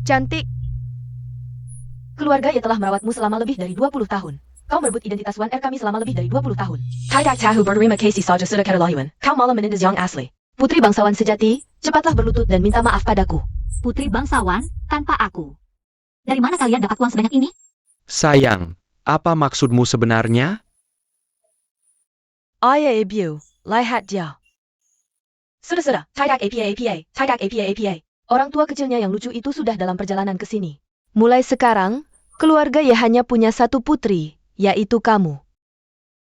Cantik. Keluarga Ye telah merawatmu selama lebih dari 20 tahun. Kau merebut identitas Wan Er kami selama lebih dari 20 tahun. Tidak tahu berterima kasih saja sudah keterlaluan. Kau malah menindas yang asli. Putri bangsawan sejati, cepatlah berlutut dan minta maaf padaku. Putri bangsawan, tanpa aku. Dari mana kalian dapat uang sebanyak ini? Sayang, apa maksudmu sebenarnya? Ayah ibu, lihat dia. Sudah, tidak apa. Orang tua kecilnya yang lucu itu sudah dalam perjalanan ke sini. Mulai sekarang, keluarga Ye hanya punya satu putri, yaitu kamu.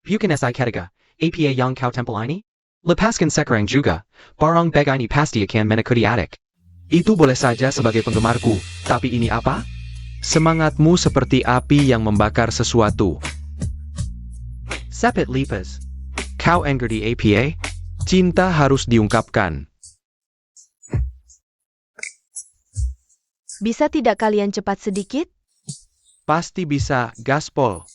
Bukan si ketiga, apa yang kau tempel ini? Lepaskan sekarang juga, barang bag ini pasti akan mengikuti adik. Itu boleh saja sebagai penggemarku, tapi ini apa? Semangatmu seperti api yang membakar sesuatu. Sepet lipas. Kau engerti apa? Cinta harus diungkapkan. Bisa tidak kalian cepat sedikit? Pasti bisa, gaspol.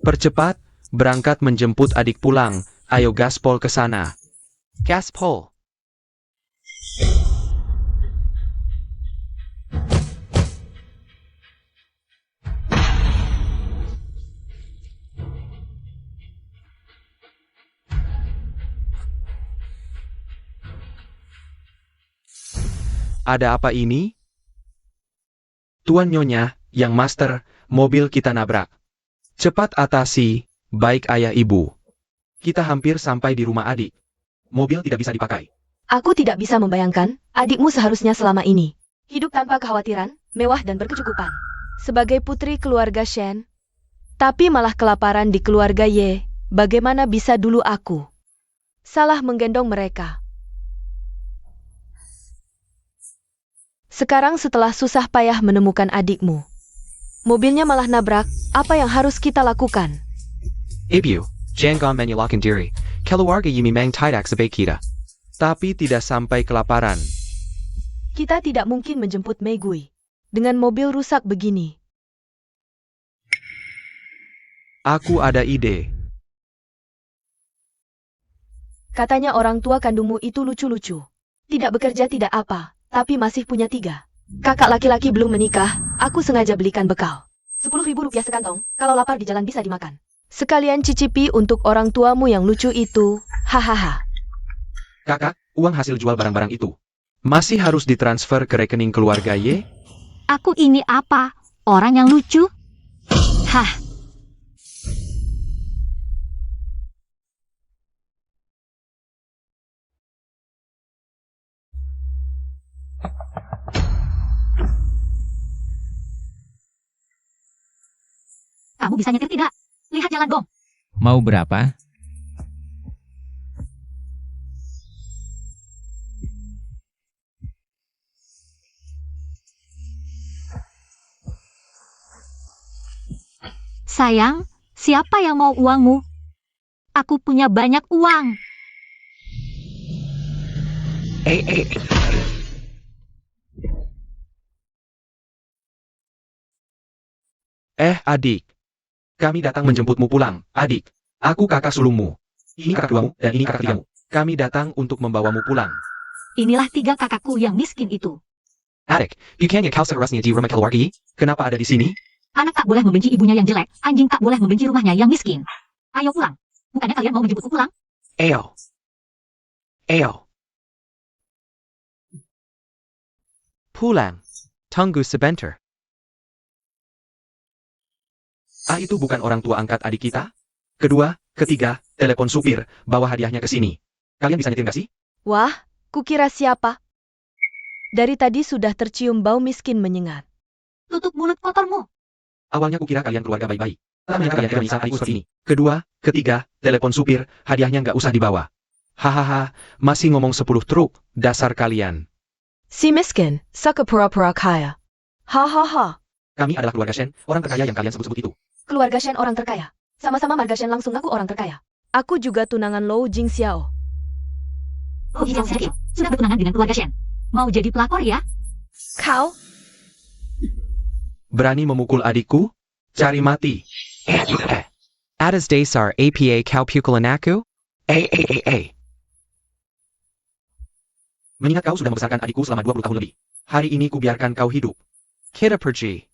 Percepat, berangkat menjemput adik pulang. Ayo gaspol ke sana. Gaspol. Ada apa ini? Tuan Nyonya, yang master, mobil kita nabrak. Cepat atasi, baik ayah ibu. Kita hampir sampai di rumah adik. Mobil tidak bisa dipakai. Aku tidak bisa membayangkan, adikmu seharusnya selama ini hidup tanpa kekhawatiran, mewah dan berkecukupan. Sebagai putri keluarga Shen, tapi malah kelaparan di keluarga Ye, bagaimana bisa dulu aku salah menggendong mereka. Sekarang setelah susah payah menemukan adikmu, mobilnya malah nabrak, apa yang harus kita lakukan? Ibu, jangan menyalahkan diri. Keluarga Yi memang tidak sebaik kita. Tapi tidak sampai kelaparan. Kita tidak mungkin menjemput Mei Gui dengan mobil rusak begini. Aku ada ide. Katanya orang tua kandungmu itu lucu-lucu. Tidak bekerja tidak apa, tapi masih punya 3 kakak laki-laki belum menikah. Aku sengaja belikan bekal. 10.000 rupiah sekantong, kalau lapar di jalan bisa dimakan. Sekalian cicipi untuk orang tuamu yang lucu itu, hahaha. Kakak, uang hasil jual barang-barang itu masih harus ditransfer ke rekening keluarga Ye? Aku ini apa? Orang yang lucu? Hah. Kamu bisa nyetir tidak? Lihat jalan dong. Mau berapa? Sayang, siapa yang mau uangmu? Aku punya banyak uang. Adik. Kami datang menjemputmu pulang, adik. Aku kakak sulungmu. Ini kakak duamu, dan ini kakak ketigamu. Kami datang untuk membawamu pulang. Inilah 3 kakakku yang miskin itu. Adik, bukannya kau seharusnya di rumah keluarga Yi? Kenapa ada di sini? Anak tak boleh membenci ibunya yang jelek, anjing tak boleh membenci rumahnya yang miskin. Ayo pulang. Bukannya kalian mau menjemputku pulang? Ayo. Pulang. Tunggu sebentar. Itu bukan orang tua angkat adik kita? Kedua, ketiga, telepon supir, bawa hadiahnya ke sini. Kalian bisa nyetir nggak sih? Wah, kukira siapa? Dari tadi sudah tercium bau miskin menyengat. Tutup mulut kotormu. Awalnya kukira kalian keluarga baik-baik. Tapi kalian tidak bisa adikku seperti ini. Kedua, ketiga, telepon supir, hadiahnya nggak usah dibawa. Hahaha, masih ngomong 10 truk, dasar kalian. Si miskin, suka pura-pura kaya. Hahaha. Kami adalah keluarga Shen, orang terkaya yang kalian sebut-sebut itu. Keluarga Shen orang terkaya. Sama-sama marga Shen langsung ngaku orang terkaya. Aku juga tunangan Lou Jingxiao. Oh, Jijang sedikit. Sudah bertunangan dengan keluarga Shen. Mau jadi pelakor ya? Kau? Berani memukul adikku? Cari mati. Atas dasar apa kau pukulan aku? Mengingat kau sudah membesarkan adikku selama 20 tahun lebih. Hari ini kubiarkan kau hidup. Kita pergi.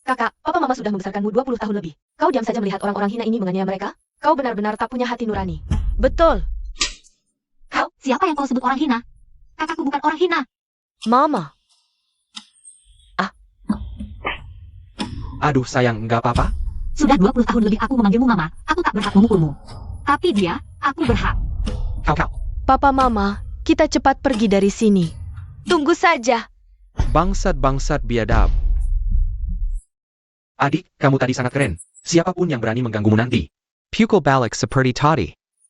Kakak, papa mama sudah membesarkanmu 20 tahun lebih. Kau diam saja melihat orang-orang hina ini menganiaya mereka? Kau benar-benar tak punya hati nurani. Betul. Kau, siapa yang kau sebut orang hina? Kakakku bukan orang hina. Mama. Aduh sayang, nggak apa-apa? Sudah 20 tahun lebih aku memanggilmu mama. Aku tak berhak memukulmu. Tapi dia, aku berhak. Kau. Papa mama, kita cepat pergi dari sini. Tunggu saja. Bangsat-bangsat biadab. Adik, kamu tadi sangat keren. Siapapun yang berani mengganggumu nanti. Pukul balik seperti tadi.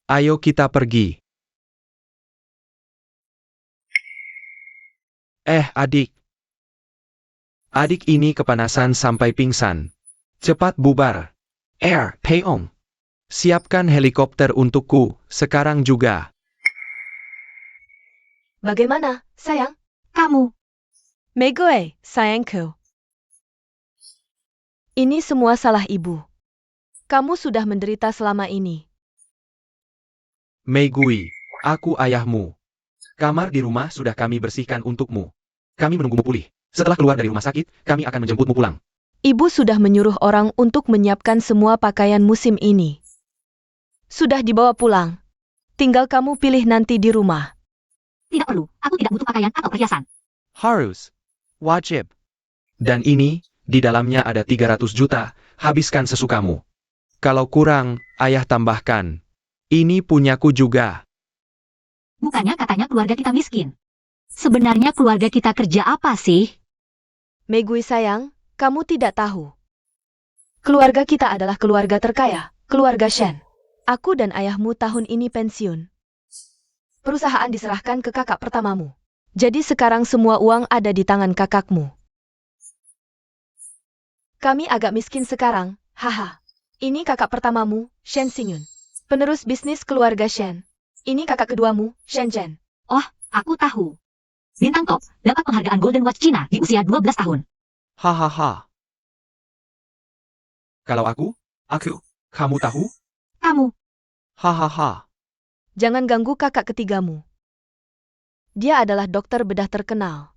Ayo kita pergi. Adik. Adik ini kepanasan sampai pingsan. Cepat bubar. Peong. Siapkan helikopter untukku, sekarang juga. Bagaimana, sayang? Kamu, Megui, sayangku. Ini semua salah ibu. Kamu sudah menderita selama ini. Meigui, aku ayahmu. Kamar di rumah sudah kami bersihkan untukmu. Kami menunggumu pulih. Setelah keluar dari rumah sakit, kami akan menjemputmu pulang. Ibu sudah menyuruh orang untuk menyiapkan semua pakaian musim ini. Sudah dibawa pulang. Tinggal kamu pilih nanti di rumah. tidak perlu. Aku tidak butuh pakaian atau perhiasan. Harus. Wajib. Dan ini, di dalamnya ada 300 juta, habiskan sesukamu. Kalau kurang, ayah tambahkan. Ini punyaku juga. Bukannya katanya keluarga kita miskin. Sebenarnya keluarga kita kerja apa sih? Megui sayang, kamu tidak tahu. Keluarga kita adalah keluarga terkaya, keluarga Shen. Aku dan ayahmu tahun ini pensiun. Perusahaan diserahkan ke kakak pertamamu. Jadi sekarang semua uang ada di tangan kakakmu. Kami agak miskin sekarang, haha. Ini kakak pertamamu, Shen Xingyun. Penerus bisnis keluarga Shen. Ini kakak keduamu, Shen Zhen. Oh, aku tahu. Bintang top dapat penghargaan Golden Watch Cina di usia 12 tahun. Hahaha. Kalau aku, kamu tahu? Kamu, Hahaha. Jangan ganggu kakak ketigamu. Dia adalah dokter bedah terkenal.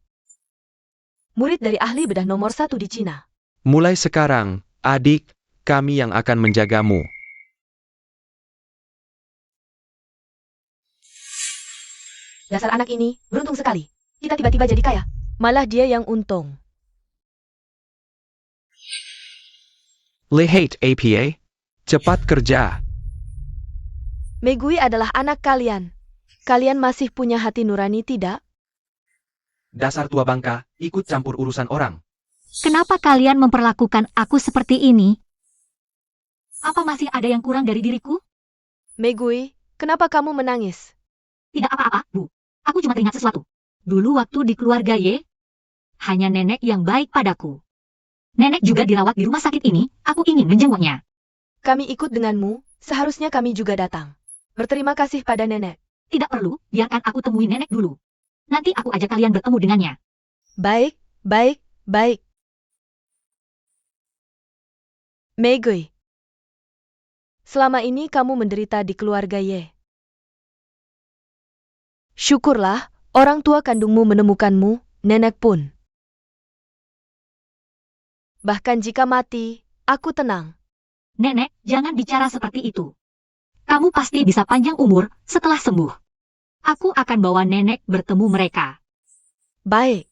Murid dari ahli bedah nomor 1 di Cina. Mulai sekarang, adik, kami yang akan menjagamu. Dasar anak ini, beruntung sekali. Kita tiba-tiba jadi kaya. Malah dia yang untung. Lihat APA. Cepat kerja. Megui adalah anak kalian. Kalian masih punya hati nurani tidak? Dasar tua bangka, ikut campur urusan orang. kenapa kalian memperlakukan aku seperti ini? Apa masih ada yang kurang dari diriku? Megui, kenapa kamu menangis? Tidak apa-apa, Bu. Aku cuma teringat sesuatu. Dulu waktu di keluarga Ye, hanya nenek yang baik padaku. Nenek juga dirawat di rumah sakit ini, aku ingin menjenguknya. Kami ikut denganmu, seharusnya kami juga datang. Berterima kasih pada nenek. Tidak perlu, biarkan aku temui nenek dulu. Nanti aku ajak kalian bertemu dengannya. Baik, baik, baik. Megui. Selama ini kamu menderita di keluarga Ye. Syukurlah, orang tua kandungmu menemukanmu, nenek pun. Bahkan jika mati, aku tenang. Nenek, jangan bicara seperti itu. Kamu pasti bisa panjang umur setelah sembuh. Aku akan bawa nenek bertemu mereka. Baik.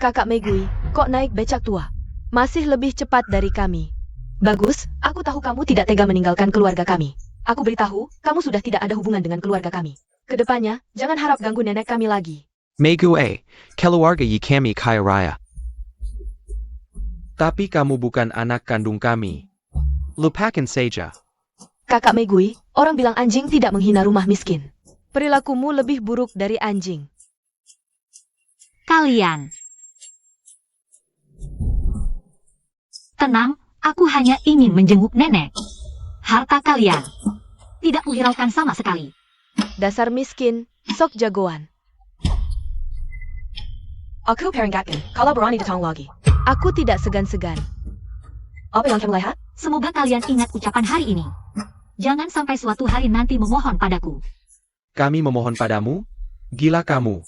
Kakak Megui, kok naik becak tua? Masih lebih cepat dari kami. Bagus, aku tahu kamu tidak tega meninggalkan keluarga kami. Aku beritahu, kamu sudah tidak ada hubungan dengan keluarga kami. Kedepannya, jangan harap ganggu nenek kami lagi. Megue, keluarga yi kami kaya raya. Tapi kamu bukan anak kandung kami. Lupakan saja. Kakak Megui, orang bilang anjing tidak menghina rumah miskin. Perilakumu lebih buruk dari anjing. Kalian. Tenang, aku hanya ingin menjenguk nenek. Harta kalian tidak kuhiraukan sama sekali. Dasar miskin, sok jagoan. Aku peringatkan, kalau berani datang lagi. Aku tidak segan-segan. Apa yang kamu lihat? Semoga kalian ingat ucapan hari ini. Jangan sampai suatu hari nanti memohon padaku. Kami memohon padamu, gila kamu.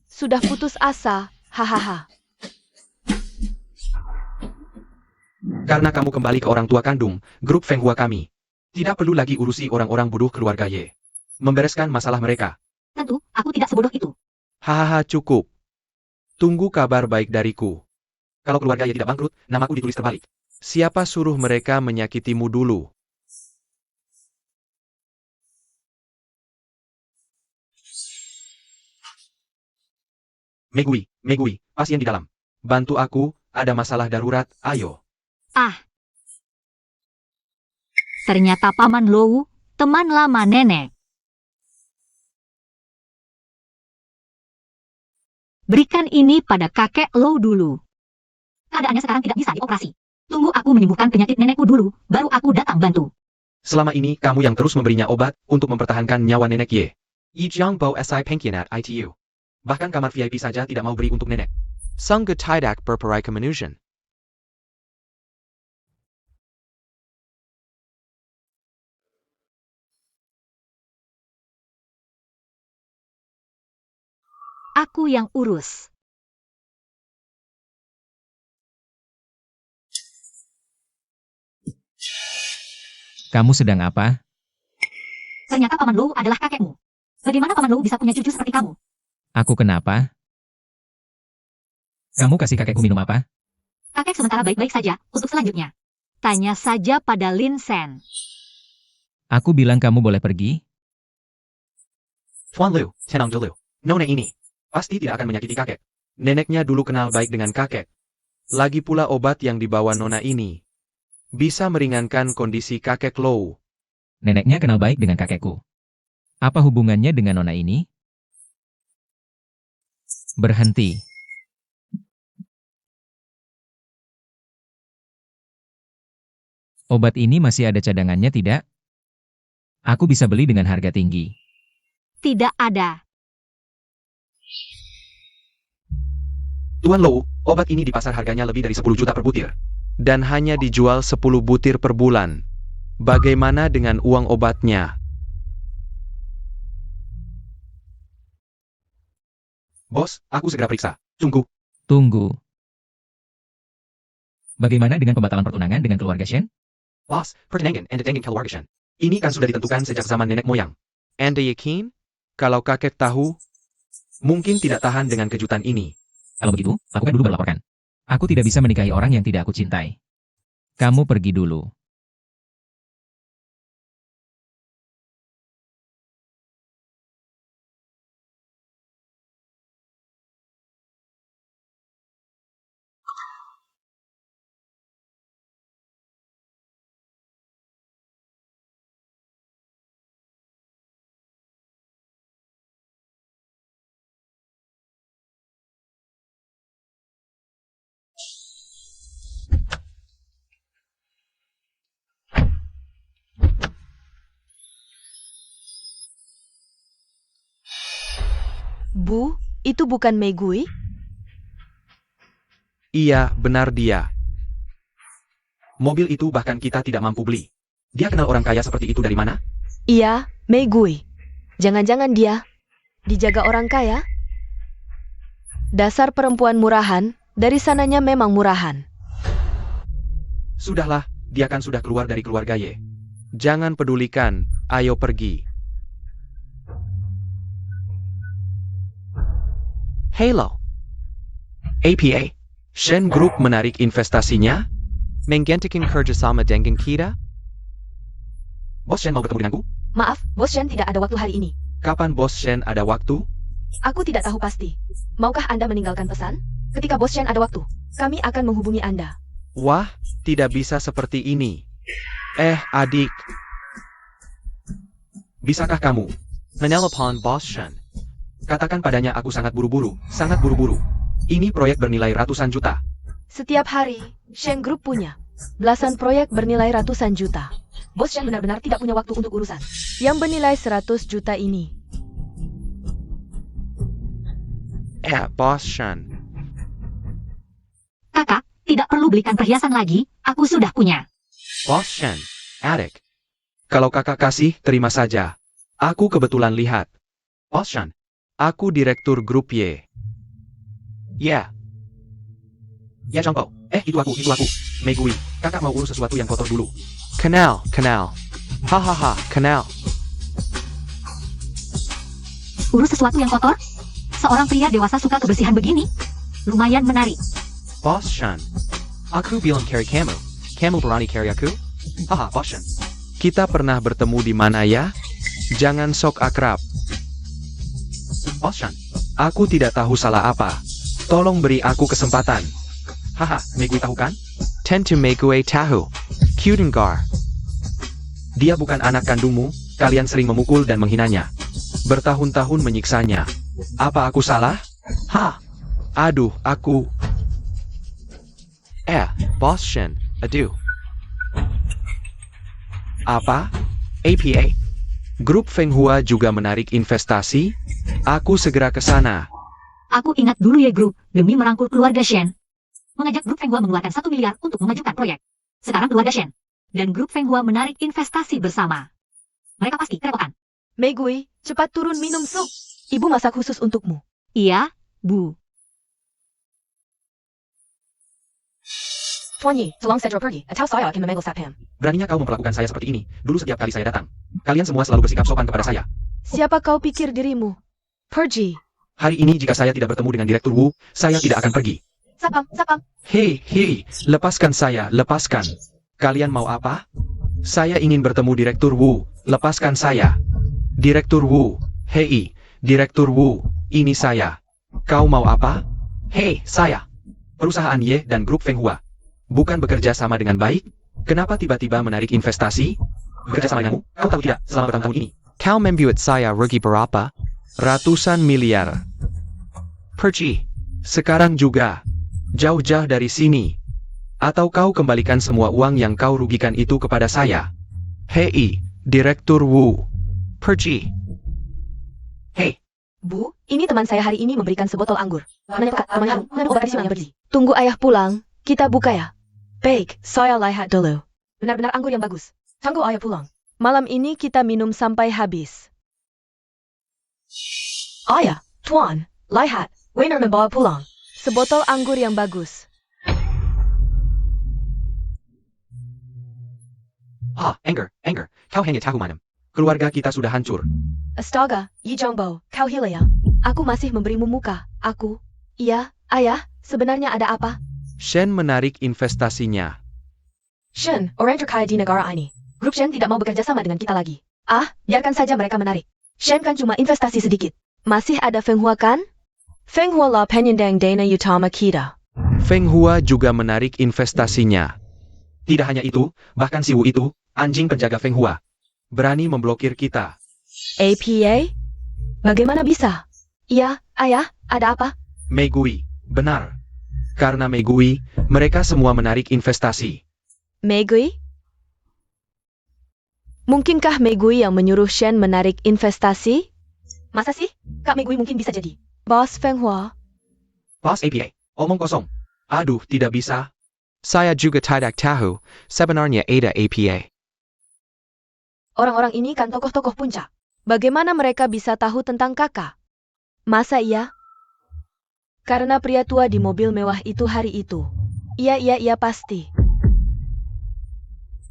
Sudah putus asa, hahaha. Karena kamu kembali ke orang tua kandung, grup Feng Hua kami. Tidak perlu lagi urusi orang-orang bodoh keluarga Ye. Membereskan masalah mereka. Tentu, aku tidak sebodoh itu. Hahaha cukup. Tunggu kabar baik dariku. Kalau keluarga Ye tidak bangkrut, namaku ditulis terbalik. Siapa suruh mereka menyakitimu dulu? Megui, pasien di dalam. Bantu aku, ada masalah darurat, ayo. Ah. Ternyata Paman Lou, teman lama nenek. Berikan ini pada kakek Lou dulu. Keadaannya sekarang tidak bisa dioperasi. Tunggu aku menyembuhkan penyakit nenekku dulu, baru aku datang bantu. Selama ini kamu yang terus memberinya obat untuk mempertahankan nyawa nenek Ye. Yi Jiang Bo Si Pengkianat ITU. Bahkan kamar VIP saja tidak mau beri untuk nenek. Sangga tidak berperai kemanusiaan. Aku yang urus. Kamu sedang apa? Ternyata Paman Lou adalah kakekmu. Bagaimana Paman Lou bisa punya cucu seperti kamu? Aku kenapa? Kamu kasih kakekku minum apa? Kakek sementara baik-baik saja, untuk selanjutnya. Tanya saja pada Lin Sen. Aku bilang kamu boleh pergi? Tuan Liu, tenang dulu. Nona ini pasti tidak akan menyakiti kakek. Neneknya dulu kenal baik dengan kakek. Lagi pula obat yang dibawa Nona ini bisa meringankan kondisi kakek Lou. Neneknya kenal baik dengan kakekku. Apa hubungannya dengan nona ini? Berhenti. Obat ini masih ada cadangannya tidak? Aku bisa beli dengan harga tinggi. Tidak ada. Tuan Lou, obat ini di pasar harganya lebih dari 10 juta per butir. Dan hanya dijual 10 butir per bulan. Bagaimana dengan uang obatnya? Bos, aku segera periksa. Tunggu. Tunggu. Bagaimana dengan pembatalan pertunangan dengan keluarga Shen? Bos, pertunangan and dengan keluarga Shen. Ini kan sudah ditentukan sejak zaman nenek moyang. Anda yakin? Kalau kakek tahu, mungkin tidak tahan dengan kejutan ini. Kalau begitu, lakukan dulu baru laporkan. Aku tidak bisa menikahi orang yang tidak aku cintai. Kamu pergi dulu. Bu, itu bukan Megui? Iya, benar dia. Mobil itu bahkan kita tidak mampu beli. Dia kenal orang kaya seperti itu dari mana? Iya, Megui. Jangan-jangan dia dijaga orang kaya? Dasar perempuan murahan, dari sananya memang murahan. Sudahlah, dia kan sudah keluar dari keluarga Ye. Jangan pedulikan, ayo pergi. Hello. APA. Shen Group menarik investasinya? Menggantikan kerjasama dengan kita? Bos Shen mau bertemu denganku? Maaf, Bos Shen tidak ada waktu hari ini. Kapan Bos Shen ada waktu? Aku tidak tahu pasti. Maukah Anda meninggalkan pesan? Ketika Bos Shen ada waktu, kami akan menghubungi Anda. Wah, tidak bisa seperti ini. Adik. Bisakah kamu menelepon Bos Shen? Katakan padanya aku sangat buru-buru, sangat buru-buru. Ini proyek bernilai ratusan juta. Setiap hari, Shen Group punya belasan proyek bernilai ratusan juta. Bos Shen benar-benar tidak punya waktu untuk urusan yang bernilai 100 juta ini. Bos Shen. Kakak, tidak perlu belikan perhiasan lagi, aku sudah punya. Bos Shen, adik. Kalau kakak kasih, terima saja. Aku kebetulan lihat. Bos Shan. Aku direktur grup Y. Ya. Ya Jongpo. Itu aku. Megui, kakak mau urus sesuatu yang kotor dulu. Kenal. Hahaha, kenal. Urus sesuatu yang kotor? Seorang pria dewasa suka kebersihan begini? Lumayan menarik. Bos Shan. Aku bilang carry kamu. Kamu berani carry aku? Haha, Bos Shan. Kita pernah bertemu di mana ya? Jangan sok akrab. Bos Shan. Aku tidak tahu salah apa. Tolong beri aku kesempatan. Haha, Megui tahu kan? Tentu Megui tahu. Kudengar. Dia bukan anak kandungmu, kalian sering memukul dan menghinanya. Bertahun-tahun menyiksanya. Apa aku salah? Aduh, aku... Bos Shan, aduh. Apa? APA? Grup Feng Hua juga menarik investasi? Aku segera ke sana. Aku ingat dulu ya grup, demi merangkul keluarga Shen. Mengajak grup Feng Hua mengeluarkan 1 miliar untuk memajukan proyek. Sekarang keluarga Shen dan grup Feng Hua menarik investasi bersama. Mereka pasti kerepotan. Megui, cepat turun minum sup. Ibu masak khusus untukmu. Iya, Bu. Tuan Yi, tolong Cedro pergi, atau saya akan memanggil Satpam. Beraninya kau memperlakukan saya seperti ini. Dulu setiap kali saya datang, kalian semua selalu bersikap sopan kepada saya. Siapa kau pikir dirimu? Pergi. Hari ini jika saya tidak bertemu dengan Direktur Wu, saya tidak akan pergi. Satpam. Hei, lepaskan saya, lepaskan. Kalian mau apa? Saya ingin bertemu Direktur Wu, lepaskan saya. Direktur Wu, hei, Direktur Wu, ini saya. Kau mau apa? Hei, saya. Perusahaan Ye dan grup Feng Hua. Bukan bekerja sama dengan baik? Kenapa tiba-tiba menarik investasi? Bekerja sama denganmu? Kau tahu tidak, selama bertahun-tahun ini, kau membuat saya rugi berapa? Ratusan miliar. Pergi. Sekarang juga. Jauh-jauh dari sini. Atau kau kembalikan semua uang yang kau rugikan itu kepada saya. Hei, Direktur Wu. Pergi. Hei. Bu, ini teman saya hari ini memberikan sebotol anggur. Warnanya pekat, aromanya harum, mengandung obat tradisional yang bergizi. Tunggu ayah pulang, kita buka ya. Baik, saya lihat dulu. Benar-benar anggur yang bagus. Tunggu ayah pulang. Malam ini kita minum sampai habis. Ayah, Tuan, lihat, Wainer membawa pulang sebotol anggur yang bagus. Anger, kau hanya tahu madam. Keluarga kita sudah hancur. Astaga, Yi Zhongbo, kau hila ya? Aku masih memberimu muka. Aku. Iya, ayah, sebenarnya ada apa? Shen menarik investasinya. Shen, orang terkaya di negara ini. Grup Shen tidak mau bekerja sama dengan kita lagi. Biarkan saja mereka menarik. Shen kan cuma investasi sedikit. Masih ada Feng Hua kan? Feng Hua lah penyandang dana utama kita. Feng Hua juga menarik investasinya. Tidak hanya itu, bahkan si Wu itu, anjing penjaga Feng Hua, berani memblokir kita. APA? Bagaimana bisa? Iya, ayah, ada apa? Megui, benar. Karena Megui, mereka semua menarik investasi. Megui? Mungkinkah Megui yang menyuruh Shen menarik investasi? Masa sih? Kak Megui mungkin bisa jadi Bos Feng Hua. Bos APA, omong kosong. Aduh, tidak bisa. Saya juga tidak tahu, sebenarnya ada APA. Orang-orang ini kan tokoh-tokoh puncak. Bagaimana mereka bisa tahu tentang kakak? Masa iya? Karena pria tua di mobil mewah itu hari itu. Iya pasti.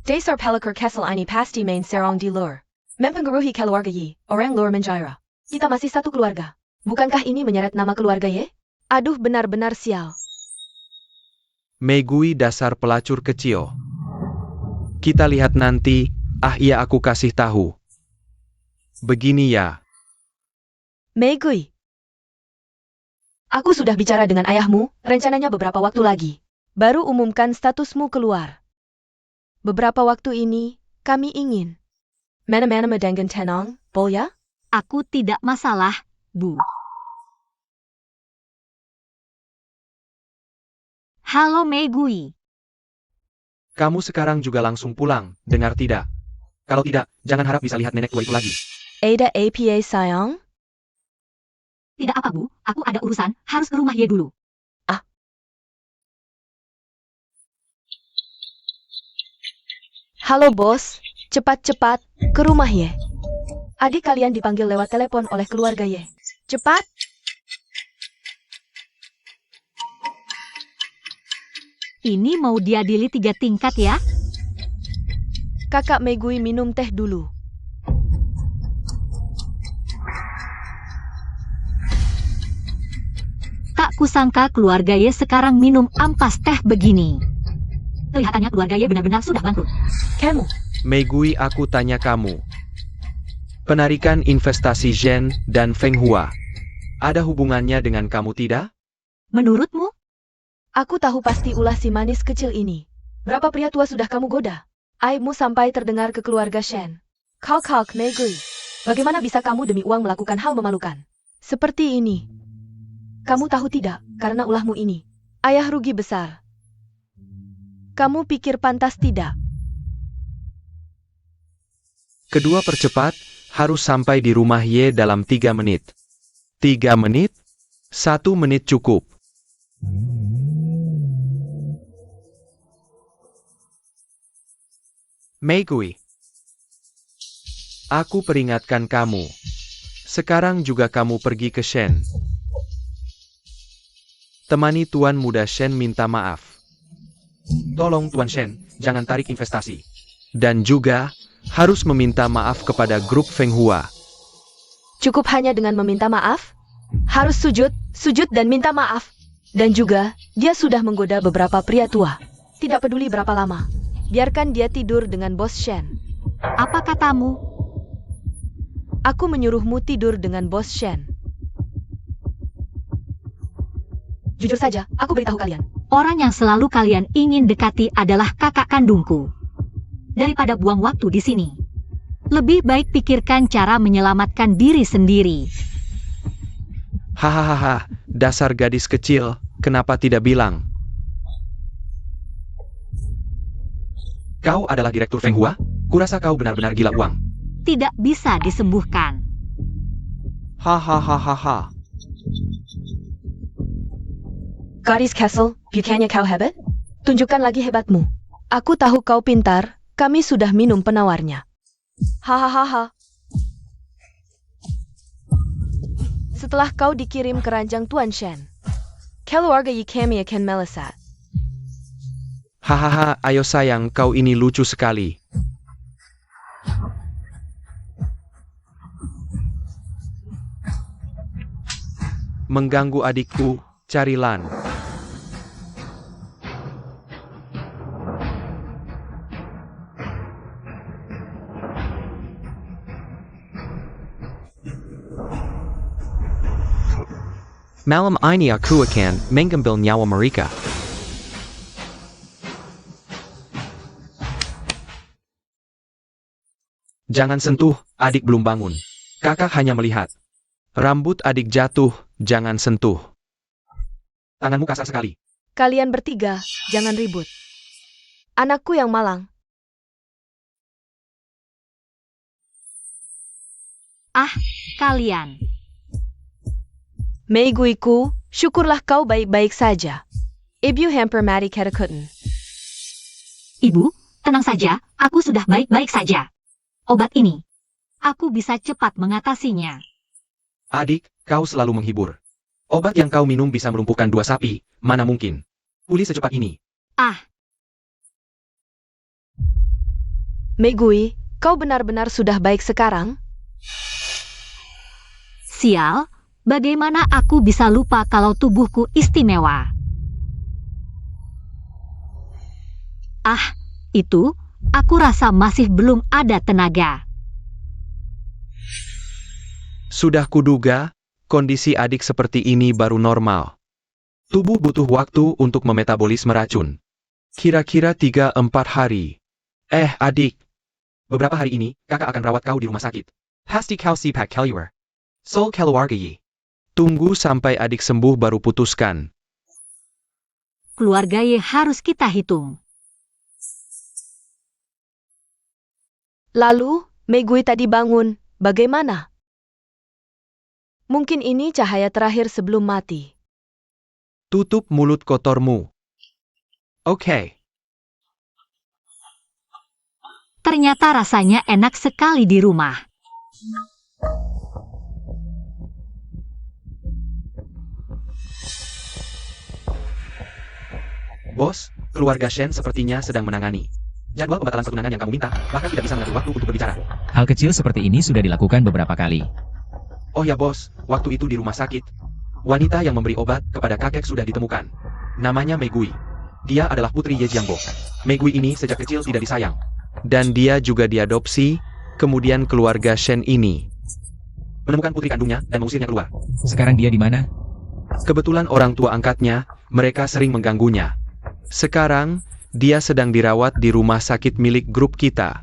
Dasar pelakor Kessel ini pasti main serong di luar. Mempengaruhi keluarga Yi, orang luar menjara. Kita masih satu keluarga. Bukankah ini menyeret nama keluarga Ye? Aduh, benar-benar sial. Megui dasar pelacur kecil. Kita lihat nanti, iya aku kasih tahu. Begini ya. Megui. Aku sudah bicara dengan ayahmu, rencananya beberapa waktu lagi. Baru umumkan statusmu keluar. Beberapa waktu ini, kami ingin. Mana-mana dengan tenang, boleh? Aku tidak masalah, Bu. Halo Megui. Kamu sekarang juga langsung pulang, dengar tidak? Kalau tidak, jangan harap bisa lihat nenek tua itu lagi. Ada APA sayang? Tidak apa Bu, aku ada urusan, harus ke rumah Ye dulu. Halo bos, cepat-cepat, ke rumah Ye. Adik kalian dipanggil lewat telepon oleh keluarga Ye. Cepat! Ini mau diadili 3 tingkat ya? Kakak Meigui minum teh dulu. Tak kusangka keluarga Ye sekarang minum ampas teh begini. Kelihatannya keluarga Ye benar-benar sudah bangkrut. Kamu, Meigui, aku tanya kamu. Penarikan investasi Zhen dan Feng Hua. Ada hubungannya dengan kamu tidak? Menurutmu? aku tahu pasti ulah si manis kecil ini. Berapa pria tua sudah kamu goda? Aibmu sampai terdengar ke keluarga Shen. Kalk Meigui. Bagaimana bisa kamu demi uang melakukan hal memalukan? Seperti ini. Kamu tahu tidak, karena ulahmu ini. Ayah rugi besar. Kamu pikir pantas tidak? Kedua percepat, harus sampai di rumah Ye dalam 3 menit. 3 menit? 1 menit cukup. Meigui. Aku peringatkan kamu. Sekarang juga kamu pergi ke Shen. Temani Tuan Muda Shen minta maaf. Tolong Tuan Shen, jangan tarik investasi. Dan juga, harus meminta maaf kepada grup Feng Hua. Cukup hanya dengan meminta maaf? Harus sujud dan minta maaf. Dan juga, dia sudah menggoda beberapa pria tua. Tidak peduli berapa lama. Biarkan dia tidur dengan bos Shen. Apa katamu? Aku menyuruhmu tidur dengan bos Shen. Jujur saja, aku beritahu kalian. Orang yang selalu kalian ingin dekati adalah kakak kandungku. Daripada buang waktu di sini, lebih baik pikirkan cara menyelamatkan diri sendiri. Hahaha, dasar gadis kecil, kenapa tidak bilang? Kau adalah direktur Feng Hua? Kurasa kau benar-benar gila uang. Tidak bisa disembuhkan. Hahaha. Gadis Castle, bukannya kau hebat? Tunjukkan lagi hebatmu. Aku tahu kau pintar, kami sudah minum penawarnya. Hahaha. Setelah kau dikirim ke ranjang Tuan Shen, keluarga Yi kami akan melesat. Hahaha, ayo sayang, kau ini lucu sekali. Mengganggu adikku, cari Lan. Malam ini aku akan mengambil nyawa mereka. Jangan sentuh, adik belum bangun. Kakak hanya melihat. Rambut adik jatuh, jangan sentuh. Tanganmu kasar sekali. Kalian bertiga, jangan ribut. Anakku yang malang. Kalian. Meiguiku, syukurlah kau baik-baik saja. Ibu hampir mati ketakutan. Ibu, tenang saja, aku sudah baik-baik saja. Obat ini, aku bisa cepat mengatasinya. Adik, kau selalu menghibur. Obat yang kau minum bisa melumpuhkan 2 sapi, mana mungkin. Pulih secepat ini. Meigui, kau benar-benar sudah baik sekarang? Sial, bagaimana aku bisa lupa kalau tubuhku istimewa? Itu, aku rasa masih belum ada tenaga. Sudah kuduga, kondisi adik seperti ini baru normal. Tubuh butuh waktu untuk memetabolisme racun. Kira-kira 3-4 hari. Adik. Beberapa hari ini, kakak akan rawat kau di rumah sakit. Pasti kau sipak keluar. Sol keluarga Yi. Tunggu sampai adik sembuh baru putuskan. Keluarga Ye harus kita hitung. Lalu, Meigui tadi bangun, bagaimana? Mungkin ini cahaya terakhir sebelum mati. Tutup mulut kotormu. Oke. Ternyata rasanya enak sekali di rumah. Bos, keluarga Shen sepertinya sedang menangani jadwal pembatalan pertunangan yang kamu minta, bahkan tidak bisa mengatur waktu untuk berbicara. Hal kecil seperti ini sudah dilakukan beberapa kali. Oh ya bos, waktu itu di rumah sakit, wanita yang memberi obat kepada kakek sudah ditemukan. Namanya Megui. Dia adalah putri Ye Jiangbo. Megui ini sejak kecil tidak disayang. Dan dia juga diadopsi, kemudian keluarga Shen ini menemukan putri kandungnya dan mengusirnya keluar. Sekarang dia di mana? Kebetulan orang tua angkatnya, mereka sering mengganggunya. Sekarang, dia sedang dirawat di rumah sakit milik grup kita.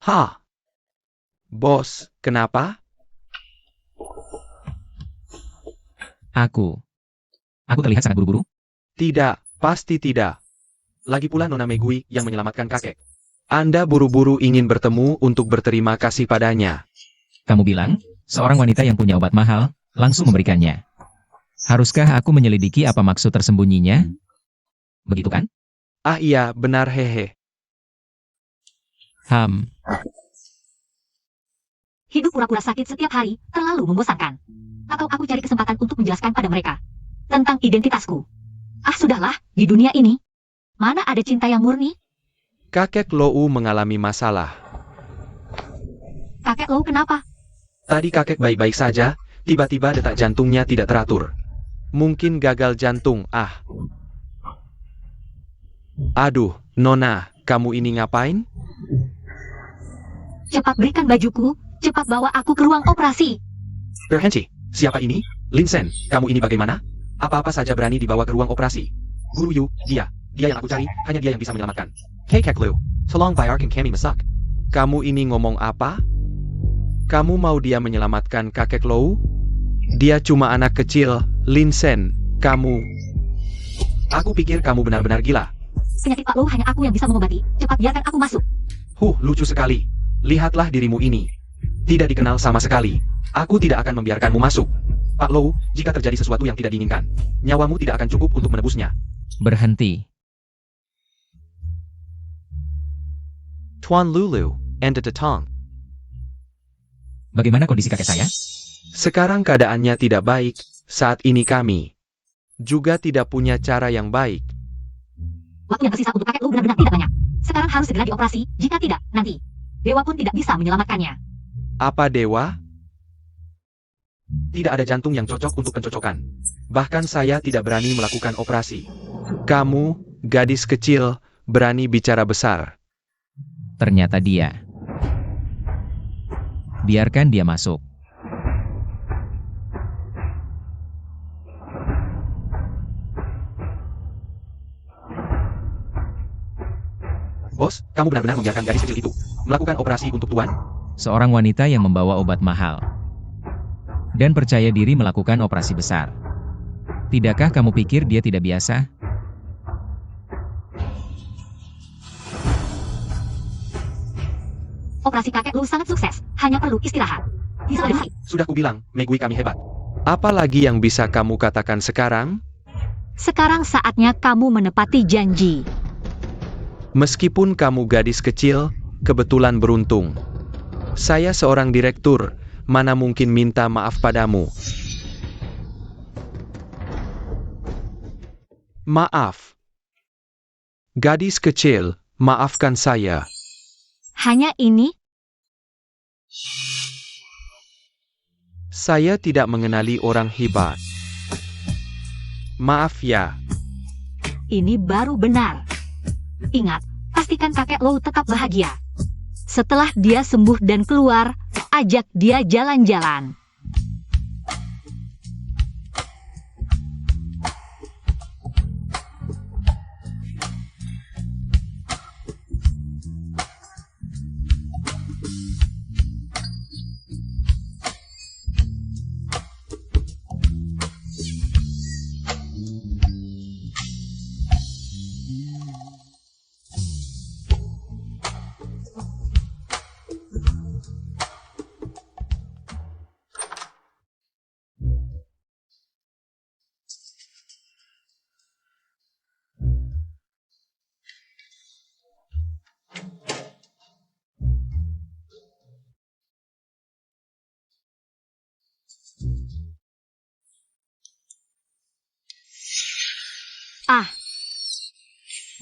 Hah? Bos, kenapa? Aku terlihat sangat buru-buru. Tidak, pasti tidak. Lagi pula Nona Megui yang menyelamatkan kakek. Anda buru-buru ingin bertemu untuk berterima kasih padanya. Kamu bilang, seorang wanita yang punya obat mahal, langsung memberikannya. Haruskah aku menyelidiki apa maksud tersembunyinya? Begitu kan? Ah iya, benar hehe. Hidup pura-pura sakit setiap hari terlalu membosankan. Atau aku cari kesempatan untuk menjelaskan pada mereka tentang identitasku. Ah sudahlah, di dunia ini, mana ada cinta yang murni? Kakek Lou mengalami masalah. Kakek Lou kenapa? Tadi kakek baik-baik saja, tiba-tiba detak jantungnya tidak teratur. Mungkin gagal jantung, Aduh, Nona, kamu ini ngapain? Cepat berikan bajuku, cepat bawa aku ke ruang operasi. Perhenci, siapa ini? Lin Shen, kamu ini bagaimana? Apa-apa saja berani dibawa ke ruang operasi. Guru Yu, dia yang aku cari, hanya dia yang bisa menyelamatkan. Kakek Lu, tolong bayarkan kami masak. Kamu ini ngomong apa? Kamu mau dia menyelamatkan kakek Lou? Dia cuma anak kecil, Lin Shen, kamu. Aku pikir kamu benar-benar gila. Penyakit Pak Lou hanya aku yang bisa mengobati. Cepat biarkan aku masuk. Lucu sekali. Lihatlah dirimu ini. Tidak dikenal sama sekali. Aku tidak akan membiarkanmu masuk. Pak Lou, jika terjadi sesuatu yang tidak diinginkan, nyawamu tidak akan cukup untuk menebusnya. Berhenti. Tuan Lulu, and Tetong. Bagaimana kondisi kakek saya? Sekarang keadaannya tidak baik. Saat ini kami juga tidak punya cara yang baik. Waktu yang tersisa untuk kakek Lou benar-benar tidak banyak. Sekarang harus segera dioperasi, jika tidak, nanti Dewa pun tidak bisa menyelamatkannya. Apa dewa? Tidak ada jantung yang cocok untuk pencocokan. Bahkan saya tidak berani melakukan operasi. Kamu, gadis kecil, berani bicara besar. Ternyata dia. Biarkan dia masuk. Bos, kamu benar-benar membiarkan gadis kecil itu melakukan operasi untuk Tuan? Seorang wanita yang membawa obat mahal. Dan percaya diri melakukan operasi besar. Tidakkah kamu pikir dia tidak biasa? Operasi kakek Lou sangat sukses, hanya perlu istirahat. Sudah kubilang, Megui kami hebat. Apa lagi yang bisa kamu katakan sekarang? Sekarang saatnya kamu menepati janji. Meskipun kamu gadis kecil, kebetulan beruntung. Saya seorang direktur, mana mungkin minta maaf padamu. Maaf. Gadis kecil, maafkan saya. Hanya ini? Saya tidak mengenali orang hebat. Maaf ya. Ini baru benar. Ingat, pastikan kakek Lou tetap bahagia. Setelah dia sembuh dan keluar, ajak dia jalan-jalan.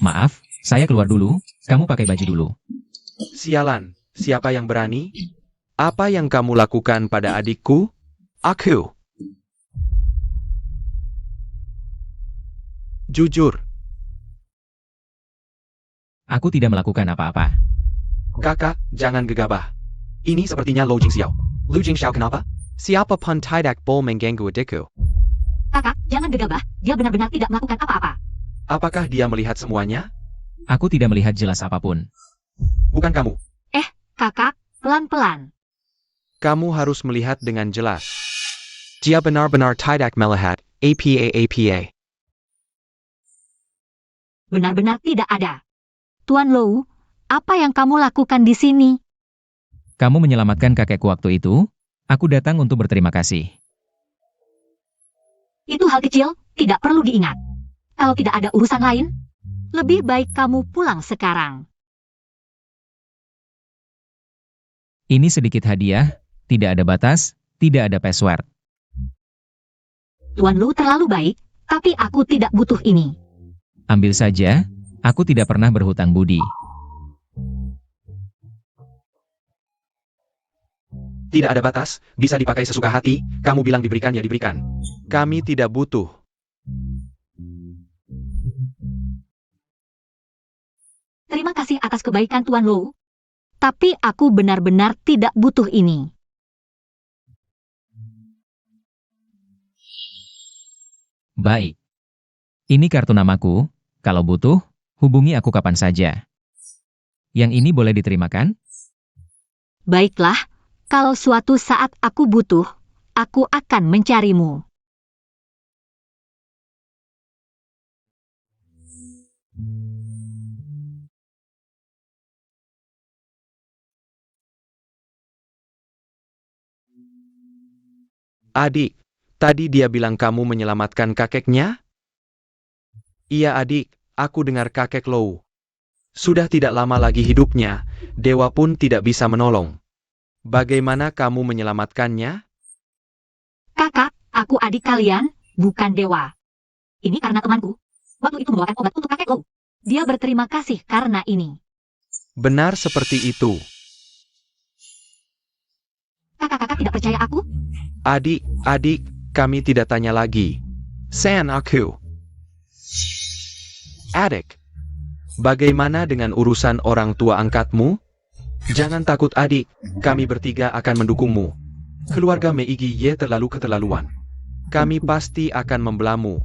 Maaf, saya keluar dulu, kamu pakai baju dulu. Sialan, siapa yang berani? Apa yang kamu lakukan pada adikku? Aku. Jujur, Aku tidak melakukan apa-apa. kakak, jangan gegabah. Ini sepertinya Lu Jingxiao. Lu Jingxiao kenapa? Siapa pun tidak boleh mengganggu adikku. Kakak, jangan gegabah. Dia benar-benar tidak melakukan apa-apa. Apakah dia melihat semuanya? Aku tidak melihat jelas apapun. Bukan kamu. Kakak, pelan-pelan. Kamu harus melihat dengan jelas. Dia benar-benar tidak melihat. APA. Benar-benar tidak ada. Tuan Lou, apa yang kamu lakukan di sini? Kamu menyelamatkan kakekku waktu itu, aku datang untuk berterima kasih. Itu hal kecil, tidak perlu diingat. Kalau tidak ada urusan lain, lebih baik kamu pulang sekarang. Ini sedikit hadiah, tidak ada batas, tidak ada password. Tuan Lou terlalu baik, tapi aku tidak butuh ini. Ambil saja, aku tidak pernah berhutang budi. Tidak ada batas, bisa dipakai sesuka hati, kamu bilang diberikan ya diberikan. Kami tidak butuh. Terima kasih atas kebaikan Tuan Lou. Tapi aku benar-benar tidak butuh ini. Baik. Ini kartu namaku, kalau butuh, hubungi aku kapan saja. Yang ini boleh diterima kan? Baiklah, kalau suatu saat aku butuh, aku akan mencarimu. Adik, tadi dia bilang kamu menyelamatkan kakeknya? Iya adik, aku dengar kakek Lou. Sudah tidak lama lagi hidupnya, dewa pun tidak bisa menolong. Bagaimana kamu menyelamatkannya? Kakak, aku adik kalian, bukan dewa. Ini karena temanku. Waktu itu membawakan obat untuk kakek Lou. Dia berterima kasih karena ini. Benar seperti itu. Kakak-kakak tidak percaya aku? Adik, kami tidak tanya lagi. San aku. Adik, bagaimana dengan urusan orang tua angkatmu? Jangan takut adik, kami bertiga akan mendukungmu. Keluarga Meigi Ye terlalu keterlaluan. Kami pasti akan membelamu.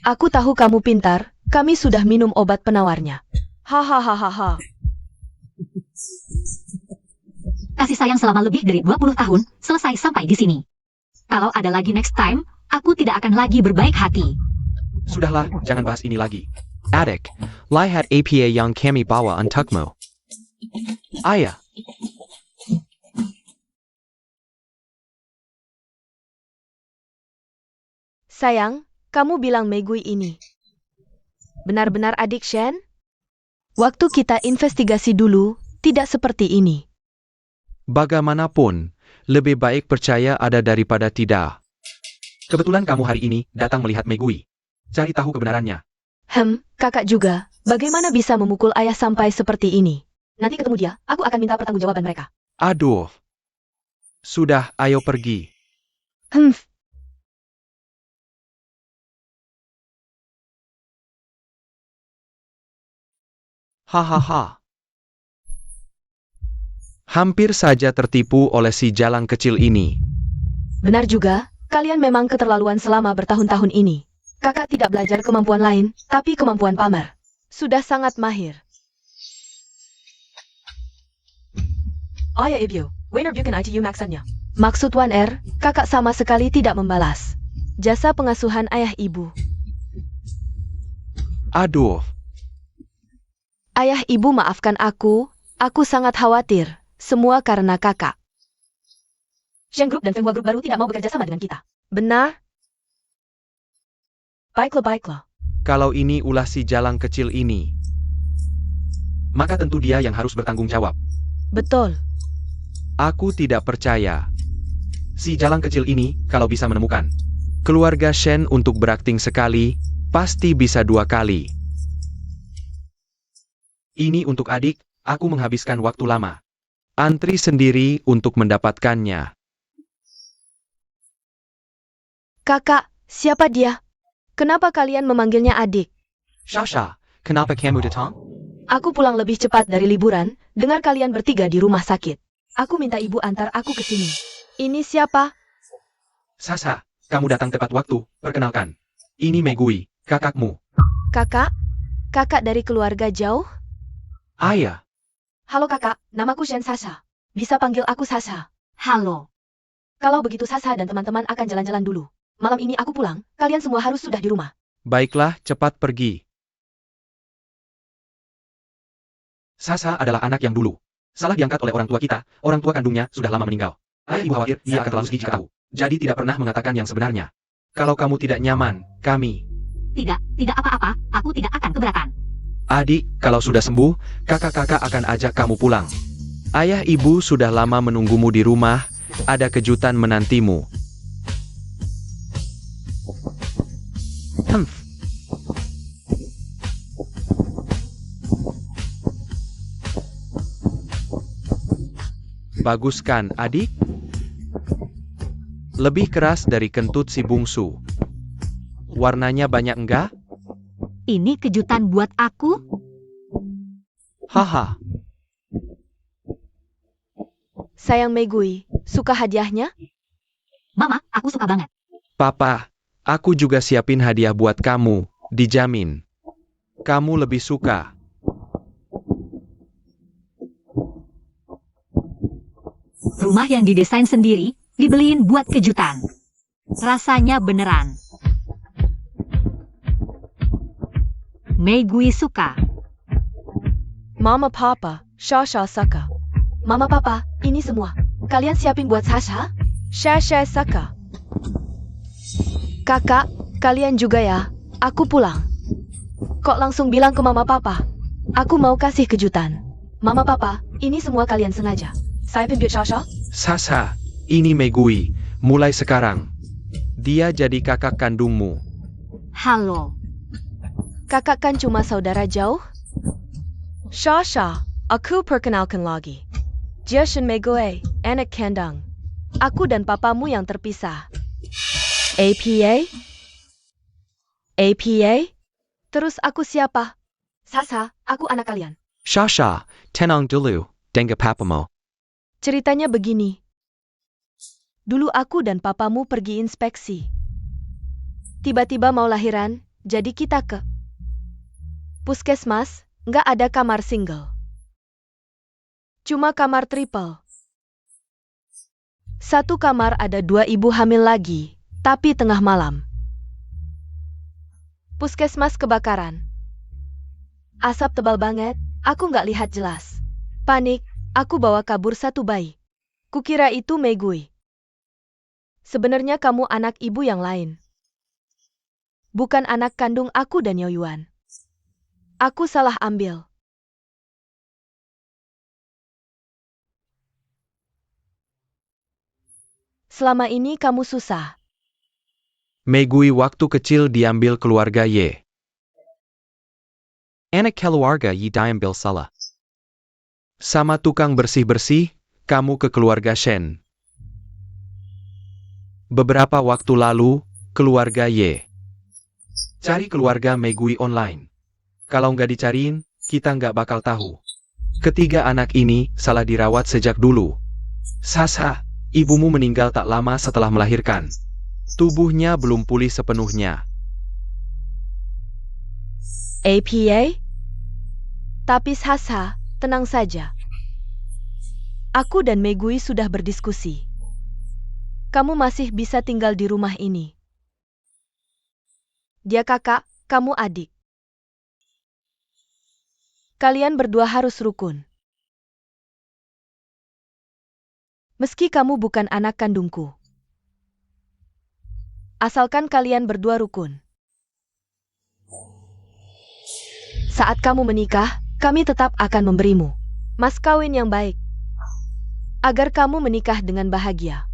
Aku tahu kamu pintar, kami sudah minum obat penawarnya. Hahaha. Kasih sayang selama lebih dari 20 tahun, selesai sampai di sini. Kalau ada lagi next time, aku tidak akan lagi berbaik hati. Sudahlah, jangan bahas ini lagi. Adik, lihat APA yang kami bawa untukmu. Ayah. Sayang, kamu bilang Megui ini. Benar-benar adik Shen? Waktu kita investigasi dulu, tidak seperti ini. Bagaimanapun, lebih baik percaya ada daripada tidak. Kebetulan kamu hari ini datang melihat Megui. Cari tahu kebenarannya. Kakak juga, bagaimana bisa memukul ayah sampai seperti ini? Nanti ketemu dia, aku akan minta pertanggungjawaban mereka. Aduh. Sudah, ayo pergi. Hahaha. Hampir saja tertipu oleh si jalang kecil ini. Benar juga, kalian memang keterlaluan selama bertahun-tahun ini. Kakak tidak belajar kemampuan lain, tapi kemampuan pamer. Sudah sangat mahir. Ayah Ibyo, Wainer bukan ITU maksudnya. Maksud Wan R, kakak sama sekali tidak membalas jasa pengasuhan ayah ibu. Aduh. Ayah ibu maafkan aku sangat khawatir. Semua karena kakak. Shen Group dan Fenghua Group baru tidak mau bekerja sama dengan kita. Benar? Baiklah. Kalau ini ulah si jalang kecil ini, maka tentu dia yang harus bertanggung jawab. Betul. Aku tidak percaya. Si jalan kecil ini, kalau bisa menemukan keluarga Shen untuk berakting sekali, pasti bisa 2 kali. Ini untuk adik, aku menghabiskan waktu lama. Antri sendiri untuk mendapatkannya. Kakak, siapa dia? Kenapa kalian memanggilnya adik? Sasha, kenapa kamu datang? Aku pulang lebih cepat dari liburan, dengar kalian bertiga di rumah sakit. Aku minta ibu antar aku ke sini. Ini siapa? Sasha, kamu datang tepat waktu, perkenalkan. Ini Megui, kakakmu. Kakak? Kakak dari keluarga jauh? Ayah, Halo kakak, namaku Shen Sasha. Bisa panggil aku Sasha. Halo. Kalau begitu Sasha dan teman-teman akan jalan-jalan dulu. Malam ini aku pulang, kalian semua harus sudah di rumah. baiklah, cepat pergi. Sasha adalah anak yang dulu salah diangkat oleh orang tua kita, orang tua kandungnya sudah lama meninggal. Ayah ibu khawatir dia akan terlalu sedih jika tahu. Jadi tidak pernah mengatakan yang sebenarnya. Kalau kamu tidak nyaman, kami. Tidak apa-apa, aku tidak akan keberatan. Adik, kalau sudah sembuh, kakak-kakak akan ajak kamu pulang. Ayah ibu sudah lama menunggumu di rumah, ada kejutan menantimu. Humph. Bagus kan, adik? Lebih keras dari kentut si bungsu. Warnanya banyak enggak? Ini kejutan buat aku? Haha. Sayang Megui, suka hadiahnya? Mama, aku suka banget. Papa, aku juga siapin hadiah buat kamu, dijamin. Kamu lebih suka. Rumah yang didesain sendiri, dibeliin buat kejutan. Rasanya beneran. Megui suka. Mama Papa, Sasha suka. Mama Papa, ini semua. Kalian siapin buat Sasha? Sasha suka. Kakak, kalian juga ya. Aku pulang. Kok langsung bilang ke Mama Papa? Aku mau kasih kejutan. Mama Papa, ini semua kalian sengaja. Saya pimpin Sasha? Sasa, ini Megui, mulai sekarang. Dia jadi kakak kandungmu. Halo. Kakak kan cuma saudara jauh? Sasha, aku perkenalkan lagi. Dia Shen Megui, anak kandung. Aku dan papamu yang terpisah. APA? APA? Terus aku siapa? Sasa, aku anak kalian. Sasha, tenang dulu, dengar papamu. Ceritanya begini. Dulu aku dan papamu pergi inspeksi. Tiba-tiba mau lahiran, jadi kita ke puskesmas, nggak ada kamar single. Cuma kamar triple. Satu kamar ada 2 ibu hamil lagi, tapi tengah malam. Puskesmas kebakaran. Asap tebal banget, aku nggak lihat jelas. Panik, aku bawa kabur 1 bayi. Kukira itu Megui. Sebenarnya kamu anak ibu yang lain. Bukan anak kandung aku dan Yoyuan. Aku salah ambil. Selama ini kamu susah. Megui waktu kecil diambil keluarga Ye. Anak keluarga Yi diambil salah. Sama tukang bersih-bersih, kamu ke keluarga Shen. Beberapa waktu lalu, keluarga Ye. Cari keluarga Megui online. Kalau nggak dicariin, kita nggak bakal tahu. Ketiga anak ini salah dirawat sejak dulu. Sasa, ibumu meninggal tak lama setelah melahirkan. Tubuhnya belum pulih sepenuhnya. APA? Tapi Sasa, tenang saja. Aku dan Megui sudah berdiskusi. Kamu masih bisa tinggal di rumah ini. Dia kakak, kamu adik. Kalian berdua harus rukun. Meski kamu bukan anak kandungku. Asalkan kalian berdua rukun. Saat kamu menikah, kami tetap akan memberimu mas kawin yang baik. agar kamu menikah dengan bahagia.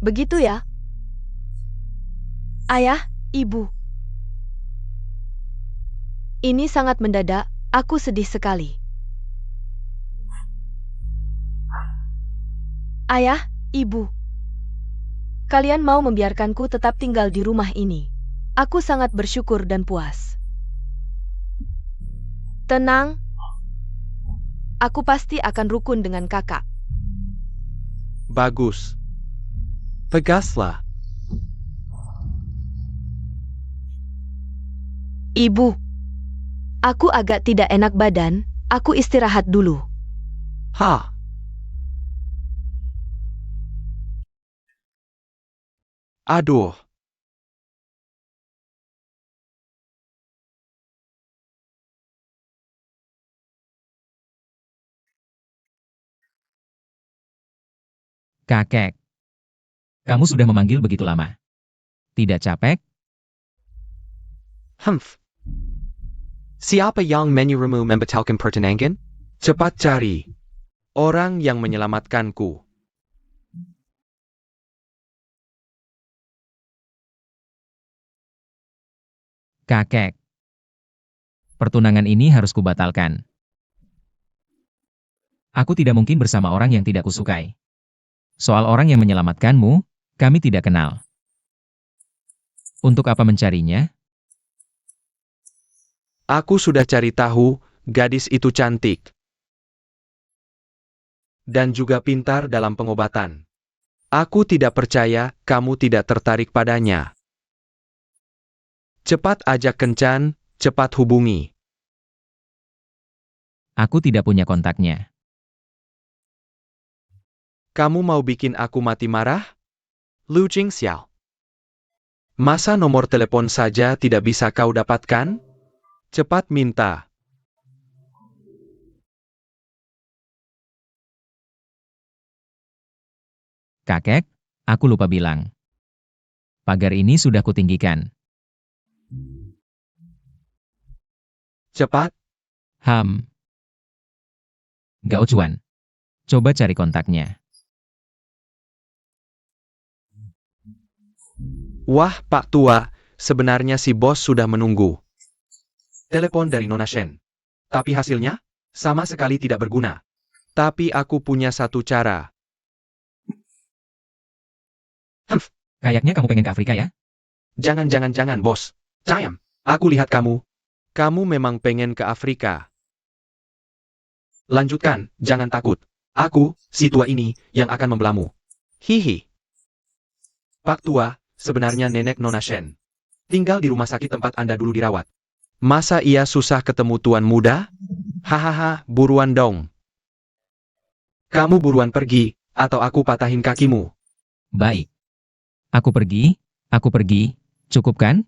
Begitu ya? Ayah, Ibu. Ini sangat mendadak, aku sedih sekali. Ayah, Ibu. Kalian mau membiarkanku tetap tinggal di rumah ini. Aku sangat bersyukur dan puas. Tenang. Aku pasti akan rukun dengan kakak. Bagus. Tegaslah. Ibu. Aku agak tidak enak badan, aku istirahat dulu. Ha. Aduh. Kakek. Kamu sudah memanggil begitu lama. Tidak capek? Humph. Siapa yang menyuruhmu membatalkan pertunangan? Cepat cari orang yang menyelamatkanku. Kakek. Pertunangan ini harus kubatalkan. Aku tidak mungkin bersama orang yang tidak kusukai. Soal orang yang menyelamatkanmu, kami tidak kenal. Untuk apa mencarinya? Aku sudah cari tahu, gadis itu cantik. Dan juga pintar dalam pengobatan. Aku tidak percaya kamu tidak tertarik padanya. Cepat ajak kencan, cepat hubungi. Aku tidak punya kontaknya. Kamu mau bikin aku mati marah? Lu Jing Xiao. Masa nomor telepon saja tidak bisa kau dapatkan? Cepat minta. Kakek, aku lupa bilang. Pagar ini sudah kutinggikan. Cepat. Gao Chuan. Coba cari kontaknya. Wah, Pak Tua, sebenarnya si bos sudah menunggu. Telepon dari Nona Shen. Tapi hasilnya, sama sekali tidak berguna. Tapi aku punya satu cara. Kayaknya kamu pengen ke Afrika ya? Jangan, bos. Cayam, aku lihat kamu. Kamu memang pengen ke Afrika. Lanjutkan, jangan takut. Aku, si tua ini, yang akan membelamu. Hihi. Pak Tua, sebenarnya nenek Nona Shen. Tinggal di rumah sakit tempat Anda dulu dirawat. Masa ia susah ketemu tuan muda? Hahaha, buruan dong. Kamu buruan pergi, atau aku patahin kakimu. Baik. Aku pergi, cukup kan?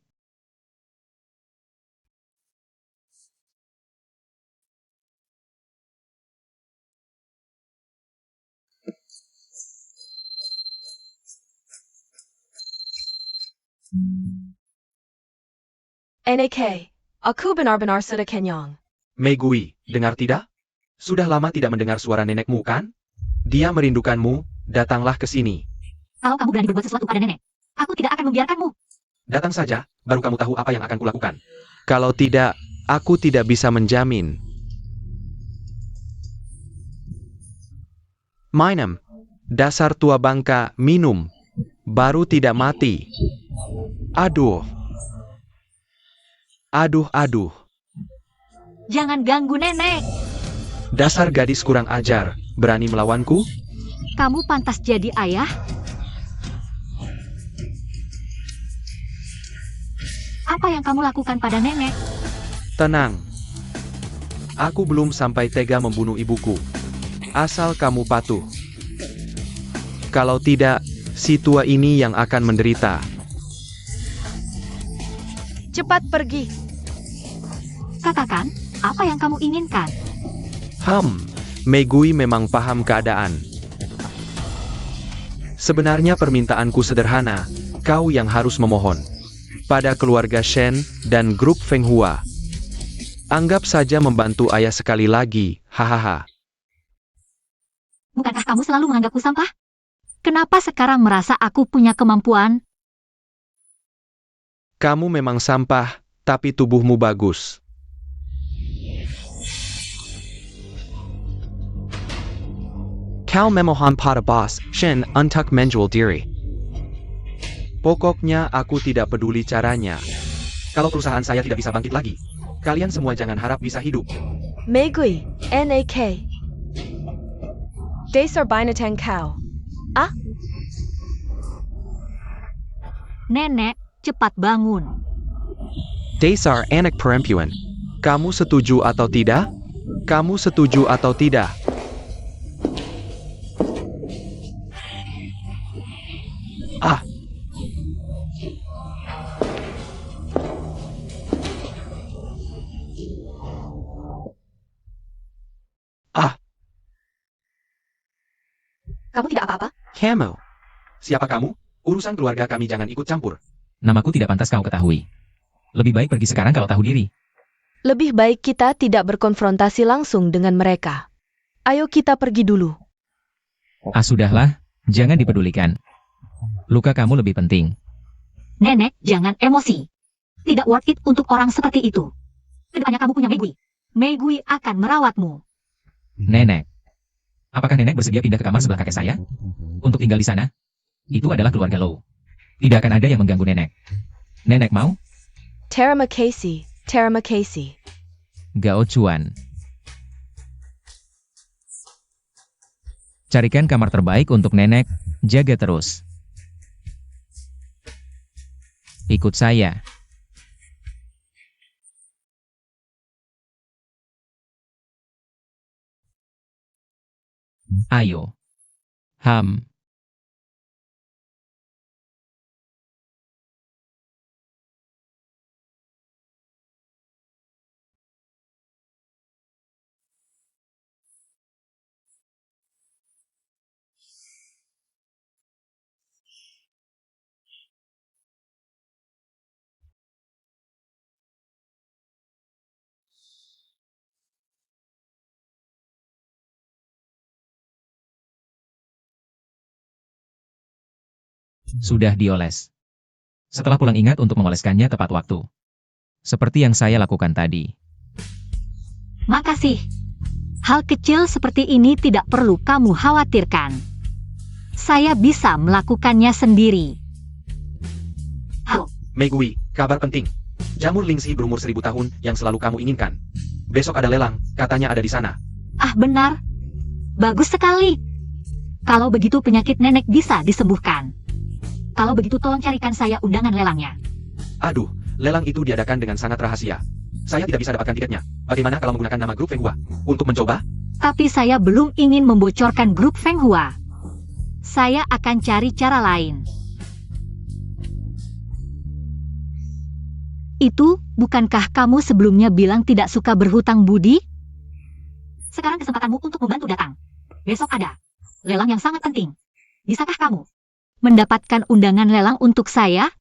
NAK, aku benar-benar sudah kenyang. Mei Gui, dengar tidak? Sudah lama tidak mendengar suara nenekmu kan? Dia merindukanmu, datanglah ke sini. Kalau kamu berani berbuat sesuatu pada nenek, aku tidak akan membiarkanmu. Datang saja, baru kamu tahu apa yang akan kulakukan. Kalau tidak, aku tidak bisa menjamin. Minum. Dasar tua bangka, minum. Baru tidak mati. Aduh. Aduh. Jangan ganggu nenek. Dasar gadis kurang ajar, berani melawanku? Kamu pantas jadi ayah. Apa yang kamu lakukan pada nenek? Tenang. Aku belum sampai tega membunuh ibuku. Asal kamu patuh. Kalau tidak, si tua ini yang akan menderita. Cepat pergi. Katakan, apa yang kamu inginkan? Mei Gui memang paham keadaan. Sebenarnya permintaanku sederhana, kau yang harus memohon. Pada keluarga Shen dan grup Feng Hua. Anggap saja membantu ayah sekali lagi, hahaha. Bukankah kamu selalu menganggapku sampah? Kenapa sekarang merasa aku punya kemampuan? Kamu memang sampah, tapi tubuhmu bagus. Kau memohon pada bos, Shin untuk menjual diri. Pokoknya aku tidak peduli caranya. Kalau perusahaan saya tidak bisa bangkit lagi, kalian semua jangan harap bisa hidup. Meigui, NAK. Dasar binatang kau. Nenek, cepat bangun. Dasar anak perempuan. Kamu setuju atau tidak? Kamu setuju atau tidak? Ah, Kamu tidak apa-apa? Kamu. siapa kamu? Urusan keluarga kami jangan ikut campur. Namaku tidak pantas kau ketahui. Lebih baik pergi sekarang kalau tahu diri. Lebih baik kita tidak berkonfrontasi langsung dengan mereka. Ayo kita pergi dulu. Ah sudahlah, jangan dipedulikan. Luka kamu lebih penting. Nenek, jangan emosi. Tidak worth it untuk orang seperti itu. Kedepannya kamu punya Meigui. Meigui akan merawatmu. Nenek. Apakah nenek bersedia pindah ke kamar sebelah kakek saya? Untuk tinggal di sana? Itu adalah keluarga Low. Tidak akan ada yang mengganggu nenek. Nenek mau? Terima kasih, terima kasih. Gao Chuan. Carikan kamar terbaik untuk nenek, jaga terus. Ikut saya. Ayo. Ham. Sudah dioles. Setelah pulang ingat untuk mengoleskannya tepat waktu. Seperti yang saya lakukan tadi. Makasih. Hal kecil seperti ini tidak perlu kamu khawatirkan. Saya bisa melakukannya sendiri. Meigui, kabar penting. Jamur Lingxi berumur 1000 tahun yang selalu kamu inginkan. Besok ada lelang, katanya ada di sana. Ah, benar. Bagus sekali. Kalau begitu penyakit nenek bisa disembuhkan. Kalau begitu tolong carikan saya undangan lelangnya. Aduh, lelang itu diadakan dengan sangat rahasia. Saya tidak bisa dapatkan tiketnya. Bagaimana kalau menggunakan nama grup Feng Hua? Untuk mencoba? Tapi saya belum ingin membocorkan grup Feng Hua. Saya akan cari cara lain. Itu, bukankah kamu sebelumnya bilang tidak suka berhutang budi? Sekarang kesempatanmu untuk membantu datang. Besok ada lelang yang sangat penting. Bisakah kamu mendapatkan undangan lelang untuk saya?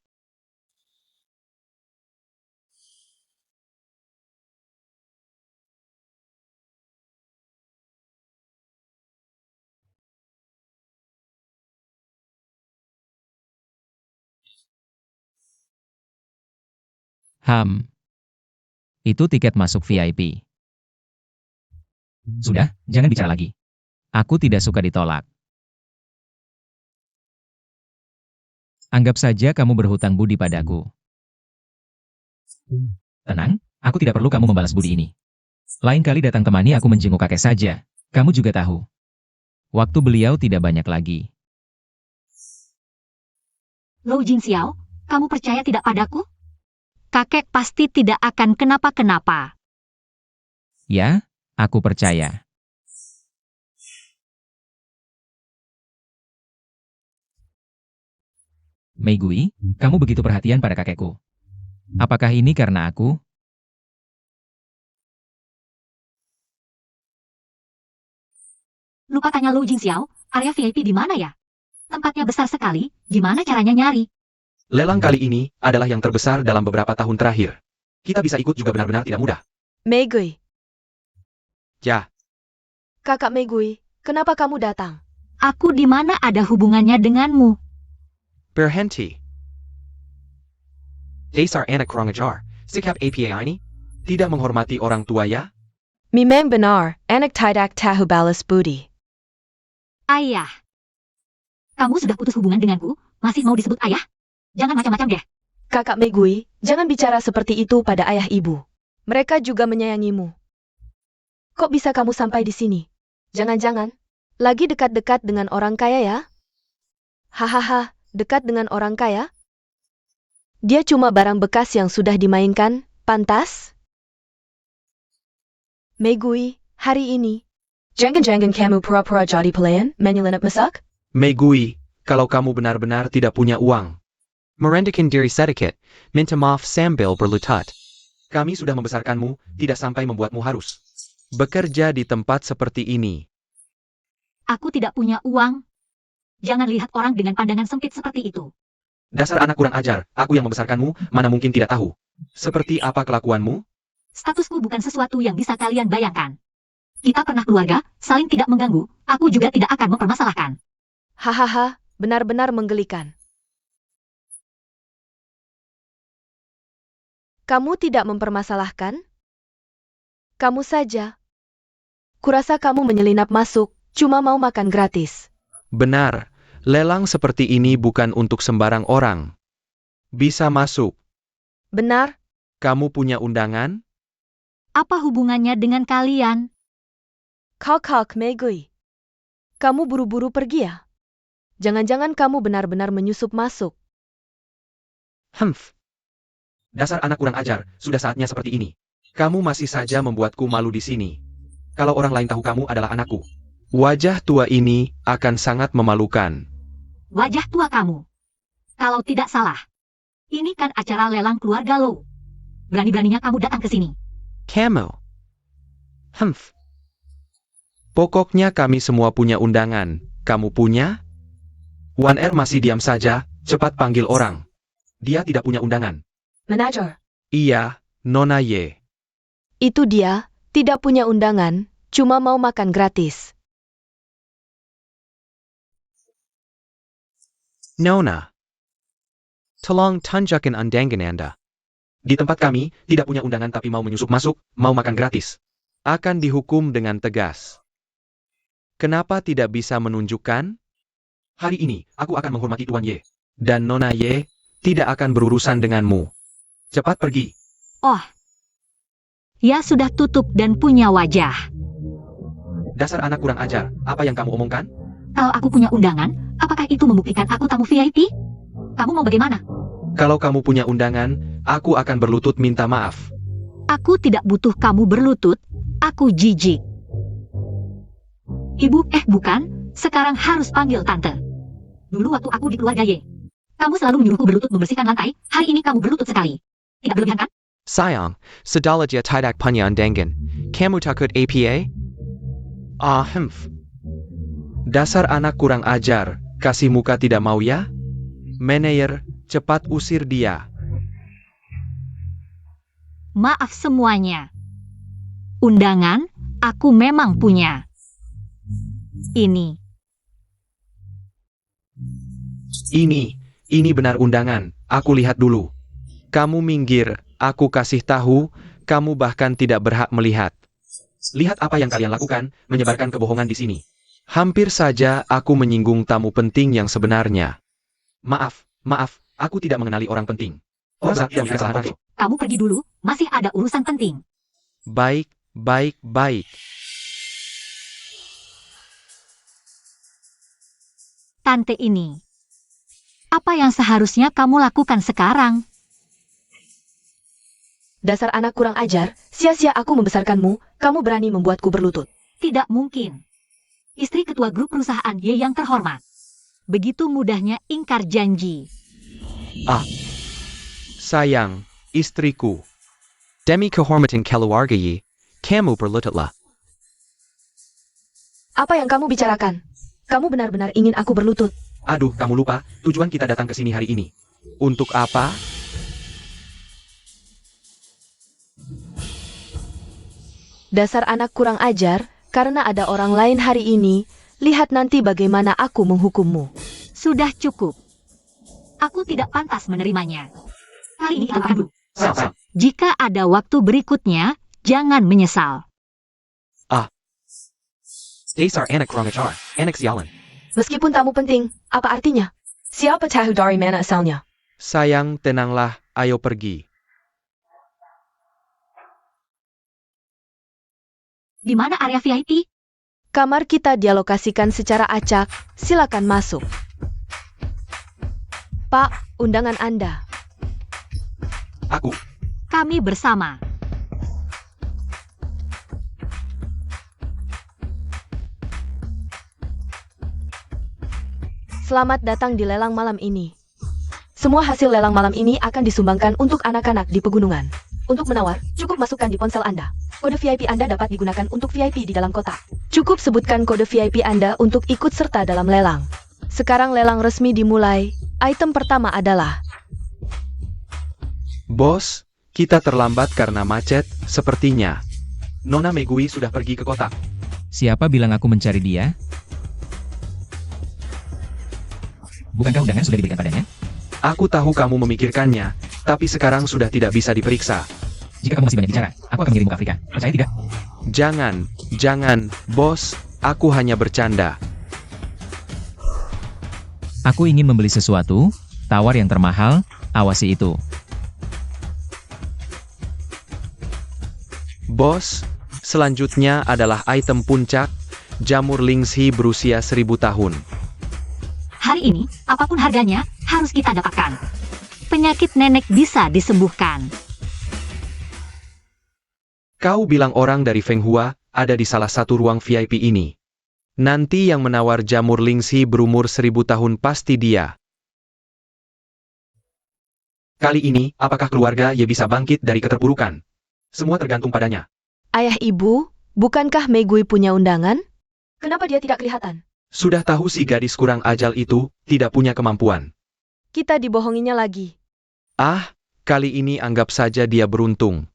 Ham. Itu tiket masuk VIP. Sudah, jangan bicara lagi. Aku tidak suka ditolak. Anggap saja kamu berhutang budi padaku. Tenang, aku tidak perlu kamu membalas budi ini. Lain kali datang temani aku menjenguk kakek saja. Kamu juga tahu. Waktu beliau tidak banyak lagi. Lou Jingxiao, kamu percaya tidak padaku? Kakek pasti tidak akan kenapa-kenapa. Ya, aku percaya. Meigui, kamu begitu perhatian pada kakekku. Apakah ini karena aku? Lupa tanya Lou Jingxiao, area VIP di mana ya? Tempatnya besar sekali, gimana caranya nyari? Lelang kali ini adalah yang terbesar dalam beberapa tahun terakhir. Kita bisa ikut juga benar-benar tidak mudah. Meigui, Ya, kakak Meigui, Kenapa kamu datang? Aku di mana ada hubungannya denganmu? Berhenti. Dasar anak kurang ajar. Sikap APA ini? Tidak menghormati orang tua ya? Memang benar, anak tidak tahu balas budi. Ayah. Kamu sudah putus hubungan denganku, masih mau disebut ayah? Jangan macam-macam deh. Kakak Megui, jangan bicara seperti itu pada ayah ibu. Mereka juga menyayangimu. Kok bisa kamu sampai di sini? Jangan-jangan lagi dekat-dekat dengan orang kaya ya? Hahaha, dekat dengan orang kaya? Dia cuma barang bekas yang sudah dimainkan, pantas? Megui, hari ini. Jangan-jangan kamu pura-pura jadi pelayan, menyelinap masak? Megui, kalau kamu benar-benar tidak punya uang. Merendakan diri sedikit. Minta maaf sambil berlutut. Kami sudah membesarkanmu, tidak sampai membuatmu harus bekerja di tempat seperti ini. Aku tidak punya uang. Jangan lihat orang dengan pandangan sempit seperti itu. Dasar anak kurang ajar, aku yang membesarkanmu, mana mungkin tidak tahu. Seperti apa kelakuanmu? Statusku bukan sesuatu yang bisa kalian bayangkan. Kita pernah keluarga, saling tidak mengganggu, aku juga tidak akan mempermasalahkan. Hahaha, benar-benar menggelikan. Kamu tidak mempermasalahkan? Kamu saja. Kurasa kamu menyelinap masuk, cuma mau makan gratis. Benar, lelang seperti ini bukan untuk sembarang orang. Bisa masuk. Benar? Kamu punya undangan? Apa hubungannya dengan kalian? Kak Megui. Kamu buru-buru pergi ya? Jangan-jangan kamu benar-benar menyusup masuk. Humph. Dasar anak kurang ajar, sudah saatnya seperti ini. Kamu masih saja membuatku malu di sini. Kalau orang lain tahu kamu adalah anakku. Wajah tua ini akan sangat memalukan. Wajah tua kamu. Kalau tidak salah, ini kan acara lelang keluarga lo. Berani-beraninya kamu datang ke sini. Kamu. Humph. Pokoknya kami semua punya undangan. Kamu punya? Wan Er masih diam saja, cepat panggil orang. Dia tidak punya undangan. Manager. Iya, Nona Ye. Itu dia, tidak punya undangan, cuma mau makan gratis. Nona. Tolong tunjukkan undangan Anda. Di tempat kami, tidak punya undangan tapi mau menyusup masuk, mau makan gratis. Akan dihukum dengan tegas. Kenapa tidak bisa menunjukkan? Hari ini, aku akan menghormati Tuan Ye. Dan Nona Ye, tidak akan berurusan denganmu. Cepat pergi. Oh. Ya sudah tutup dan punya wajah. Dasar anak kurang ajar, apa yang kamu omongkan? Kalau aku punya undangan, apakah itu membuktikan aku tamu VIP? Kamu mau bagaimana? Kalau kamu punya undangan, aku akan berlutut minta maaf. Aku tidak butuh kamu berlutut, aku jijik. Ibu, bukan, sekarang harus panggil tante. Dulu waktu aku di keluarga Ye, kamu selalu menyuruhku berlutut membersihkan lantai, hari ini kamu berlutut sekali. Tidak berlebihan kan? Sayang, sedalaja tidak punya undangan. Kamu takut APA? Humph. Dasar anak kurang ajar, kasih muka tidak mau ya? Manajer, cepat usir dia. Maaf semuanya. Undangan, aku memang punya. Ini. Ini benar undangan, aku lihat dulu. Kamu minggir, aku kasih tahu, kamu bahkan tidak berhak melihat. Lihat apa yang kalian lakukan, menyebarkan kebohongan di sini. Hampir saja aku menyinggung tamu penting yang sebenarnya. Maaf, aku tidak mengenali orang penting. Orang yang kesalahan aku. Kamu pergi dulu, masih ada urusan penting. Baik. Tante ini. Apa yang seharusnya kamu lakukan sekarang? Dasar anak kurang ajar, sia-sia aku membesarkanmu, kamu berani membuatku berlutut. Tidak mungkin. Istri ketua grup perusahaan Ye yang terhormat. Begitu mudahnya ingkar janji. Sayang, istriku. Demi kehormatan keluarga Yi, kamu berlututlah. Apa yang kamu bicarakan? Kamu benar-benar ingin aku berlutut. Aduh, kamu lupa, tujuan kita datang ke sini hari ini. Untuk apa? Dasar anak kurang ajar, Karena ada orang lain hari ini, lihat nanti bagaimana aku menghukummu. Sudah cukup. Aku tidak pantas menerimanya. Kali ini kita lupakan dulu. Jika ada waktu berikutnya, jangan menyesal. Dasar anak kurang ajar, anak sialan. Meskipun tamu penting, apa artinya? Siapa tahu dari mana asalnya? Sayang, tenanglah, ayo pergi. Di mana area VIP? Kamar kita dialokasikan secara acak, silakan masuk. Pak, undangan Anda. Aku. Kami bersama. Selamat datang di lelang malam ini. Semua hasil lelang malam ini akan disumbangkan untuk anak-anak di pegunungan. Untuk menawar, cukup masukkan di ponsel Anda. Kode VIP Anda dapat digunakan untuk VIP di dalam kotak. Cukup sebutkan kode VIP Anda untuk ikut serta dalam lelang. Sekarang lelang resmi dimulai. Item pertama adalah Bos, kita terlambat karena macet, sepertinya. Nona Megui sudah pergi ke kota. Siapa bilang aku mencari dia? Bukankah undangan sudah diberikan padanya? Aku tahu kamu memikirkannya, tapi sekarang sudah tidak bisa diperiksa. Jika kamu masih banyak bicara, aku akan mengirimmu ke Afrika. Percaya tidak? Jangan, bos, aku hanya bercanda. Aku ingin membeli sesuatu, tawar yang termahal, awasi itu. Bos, selanjutnya adalah item puncak, jamur Lingxi berusia 1000 tahun. Hari ini, apapun harganya, harus kita dapatkan. Penyakit nenek bisa disembuhkan. Kau bilang orang dari Feng Hua ada di salah satu ruang VIP ini. Nanti yang menawar jamur Lingxi berumur 1000 tahun pasti dia. Kali ini, apakah keluarga Ye bisa bangkit dari keterpurukan? Semua tergantung padanya. Ayah ibu, bukankah Megui punya undangan? Kenapa dia tidak kelihatan? Sudah tahu si gadis kurang ajal itu tidak punya kemampuan. Kita dibohonginya lagi. Ah, kali ini anggap saja dia beruntung.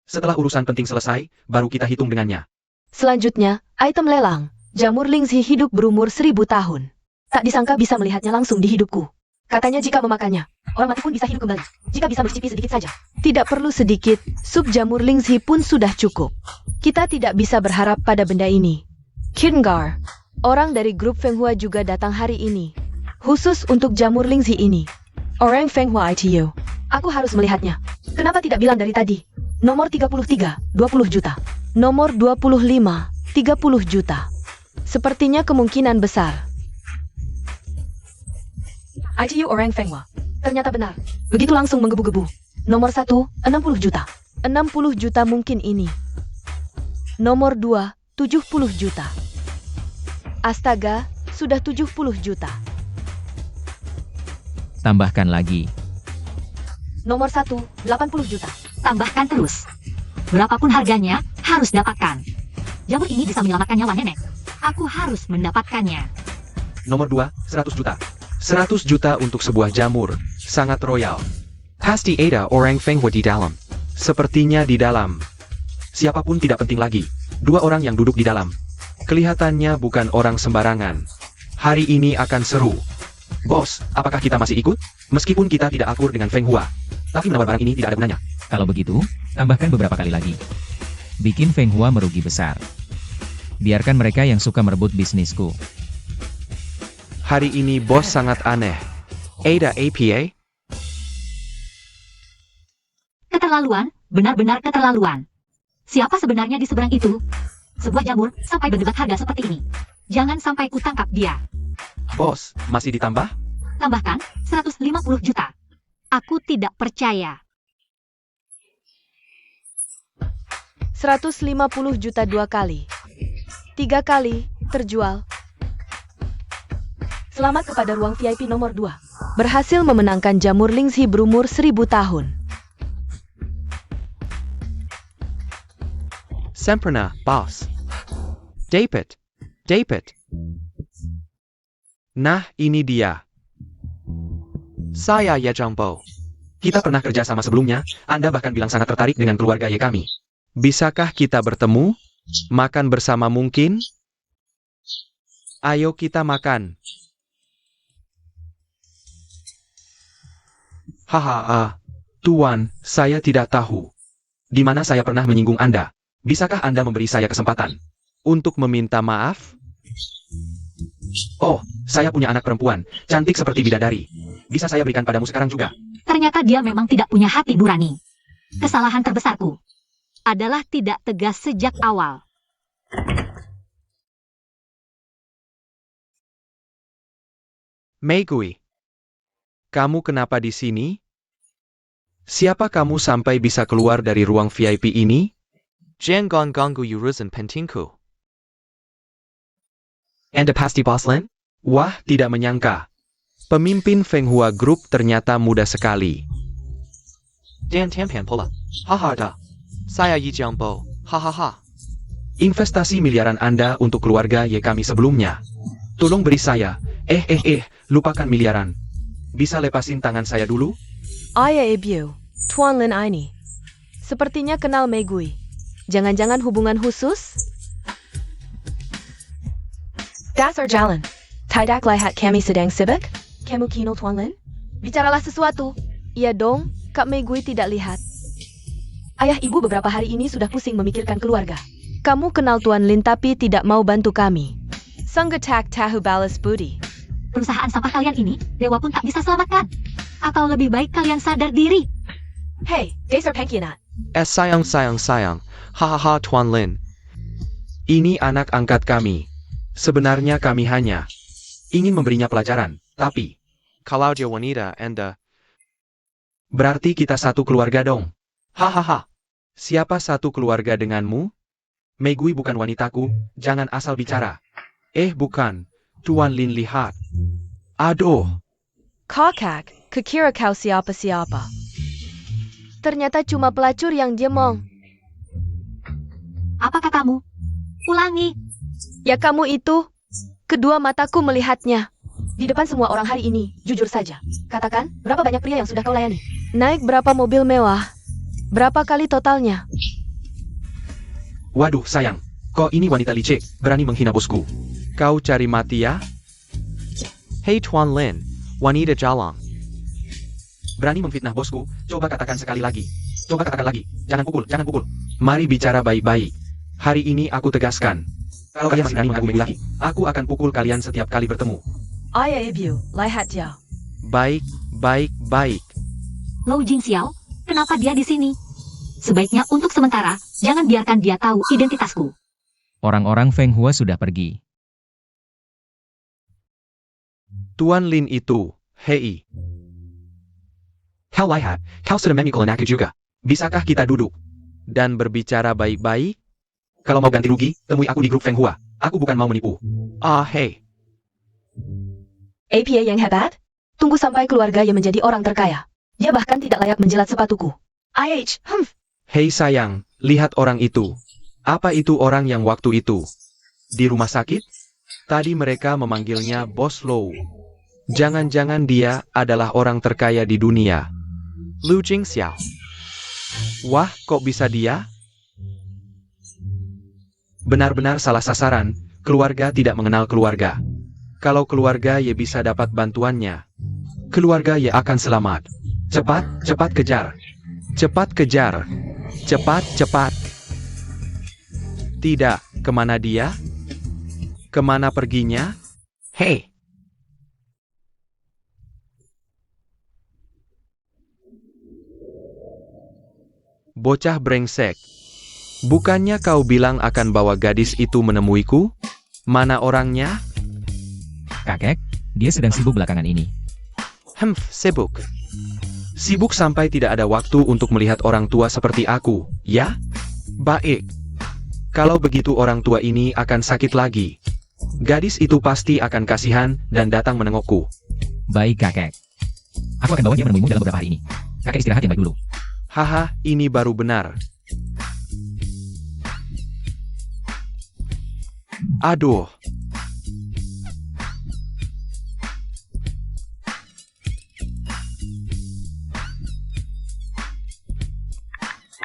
Setelah urusan penting selesai, baru kita hitung dengannya. Selanjutnya, item lelang. Jamur Lingxi hidup berumur 1000 tahun. Tak disangka bisa melihatnya langsung di hidupku. Katanya jika memakannya, orang mati pun bisa hidup kembali. Jika bisa mencicipi sedikit saja. Tidak perlu sedikit, sup jamur Lingxi pun sudah cukup. Kita tidak bisa berharap pada benda ini. Kingar, orang dari grup Feng Hua juga datang hari ini. Khusus untuk jamur Lingxi ini. Orang Feng Hua ITU. Aku harus melihatnya. Kenapa tidak bilang dari tadi? Nomor 33, 20 juta. Nomor 25, 30 juta. Sepertinya kemungkinan besar. ITU orang Feng Hua. Ternyata benar. Begitu langsung menggebu-gebu. Nomor 1, 60 juta. 60 juta mungkin ini. Nomor 2, 70 juta. Astaga, sudah 70 juta. Tambahkan lagi. Nomor 1, 80 juta. Tambahkan terus. Berapapun harganya, harus dapatkan. Jamur ini bisa menyelamatkan nyawa nenek. Aku harus mendapatkannya. Nomor 2, 100 juta. 100 juta untuk sebuah jamur. Sangat royal. Pasti ada orang Feng Hua di dalam. Sepertinya di dalam. Siapapun tidak penting lagi. 2 orang yang duduk di dalam. Kelihatannya bukan orang sembarangan. Hari ini akan seru. Bos, apakah kita masih ikut? Meskipun kita tidak akur dengan Feng Hua. Tapi menawar barang ini tidak ada gunanya. Kalau begitu, tambahkan beberapa kali lagi. Bikin Feng Hua merugi besar. Biarkan mereka yang suka merebut bisnisku. Hari ini bos sangat aneh. Ada APA? Keterlaluan, benar-benar keterlaluan. Siapa sebenarnya di seberang itu? Sebuah jamur sampai berdebat harga seperti ini. Jangan sampai kutangkap dia. Bos, masih ditambah? Tambahkan 150 juta. Aku tidak percaya. 150 juta 2 kali. 3 kali, terjual. Selamat kepada ruang VIP nomor 2. Berhasil memenangkan jamur Lingxi berumur 1000 tahun. Sempurna, boss. Dapat. Nah, ini dia. Saya Ye Zhongbo. Kita pernah kerja sama sebelumnya, Anda bahkan bilang sangat tertarik dengan keluarga Ye kami. Bisakah kita bertemu? Makan bersama mungkin? Ayo kita makan. Haha, Tuan, saya tidak tahu. Di mana saya pernah menyinggung Anda? Bisakah Anda memberi saya kesempatan untuk meminta maaf? Oh, saya punya anak perempuan, cantik seperti bidadari. Bisa saya berikan padamu sekarang juga? Ternyata dia memang tidak punya hati nurani. Kesalahan terbesarku adalah tidak tegas sejak awal. Meigui, kamu kenapa di sini? Siapa kamu sampai bisa keluar dari ruang VIP ini? Jiangon Gonggu Yuruzen Pentinku. Anda pasti Boss Lin? Wah, tidak menyangka. Pemimpin Feng Hua Group ternyata muda sekali. Dan Tianpian Pola. Haha da. Saya Yi Jiangbo. Hahaha. Investasi miliaran Anda untuk keluarga Ye kami sebelumnya. Tolong beri saya. Lupakan miliaran. Bisa lepasin tangan saya dulu? Ayah Ibu, Tuan Lin ini. Sepertinya kenal Meigui. Jangan-jangan hubungan khusus? Dasar jalan. Tidak lihat kami sedang sibuk? Kamu kino Tuan Lin? Bicaralah sesuatu. Iya dong, Kak Meigui tidak lihat. Ayah ibu beberapa hari ini sudah pusing memikirkan keluarga. Kamu kenal Tuan Lin tapi tidak mau bantu kami. Sanggetak tahu balas budi. Perusahaan sampah kalian ini, dewa pun tak bisa selamatkan. Atau lebih baik kalian sadar diri. Hei, dasar pengkhianat. Sayang. Hahaha Tuan Lin. Ini anak angkat kami. Sebenarnya kami hanya ingin memberinya pelajaran, tapi Kalau dia wanita Anda. berarti kita satu keluarga dong. Hahaha. Siapa satu keluarga denganmu? Meigui bukan wanitaku, jangan asal bicara. Bukan. Tuan Lin lihat. Aduh. Kakak, kukira kau siapa-siapa. Ternyata cuma pelacur yang jemong. Apa katamu? Ulangi. Ya kamu itu. Kedua mataku melihatnya. Di depan semua orang hari ini, jujur saja. Katakan, berapa banyak pria yang sudah kau layani? Naik berapa mobil mewah? Berapa kali totalnya? Waduh, sayang. Kok ini wanita licik, berani menghina bosku. Kau cari mati ya? Hey Tuan Lin. Wanita Jalang. Berani memfitnah bosku? Coba katakan sekali lagi. Coba katakan lagi. Jangan pukul. Mari bicara baik-baik. Hari ini aku tegaskan. Kalau kalian masih berani mengganggu lagi, aku akan pukul kalian setiap kali bertemu. Ayah ibu, lihat ya. Baik. Lou Jingxiao, kenapa dia di sini? Sebaiknya untuk sementara, jangan biarkan dia tahu identitasku. Orang-orang Feng Hua sudah pergi. Tuan Lin itu, hei. Kau lihat, kau sudah memikul aku juga. Bisakah kita duduk dan berbicara baik-baik? Kalau mau ganti rugi, temui aku di grup Feng Hua. Aku bukan mau menipu. Hei. APA yang hebat? Tunggu sampai keluarga yang menjadi orang terkaya. Dia bahkan tidak layak menjilat sepatuku. Hei sayang, lihat orang itu. Apa itu orang yang waktu itu? Di rumah sakit? Tadi mereka memanggilnya Bos Lou. Jangan-jangan dia adalah orang terkaya di dunia. Lu Jingxiao. Wah, kok bisa dia? Benar-benar salah sasaran, keluarga tidak mengenal keluarga. Kalau keluarga Ye bisa dapat bantuannya, keluarga Ye akan selamat. Cepat kejar. Cepat. Tidak, kemana dia? Kemana perginya? Hei! Bocah brengsek. Bukannya kau bilang akan bawa gadis itu menemuiku? Mana orangnya? Kakek, dia sedang sibuk belakangan ini. Sibuk. Sibuk sampai tidak ada waktu untuk melihat orang tua seperti aku, ya? Baik. Kalau begitu orang tua ini akan sakit lagi. Gadis itu pasti akan kasihan dan datang menengokku. Baik kakek. Aku akan bawa dia menemuimu dalam beberapa hari ini. Kakek istirahat yang baik dulu. Haha, ini baru benar. Aduh.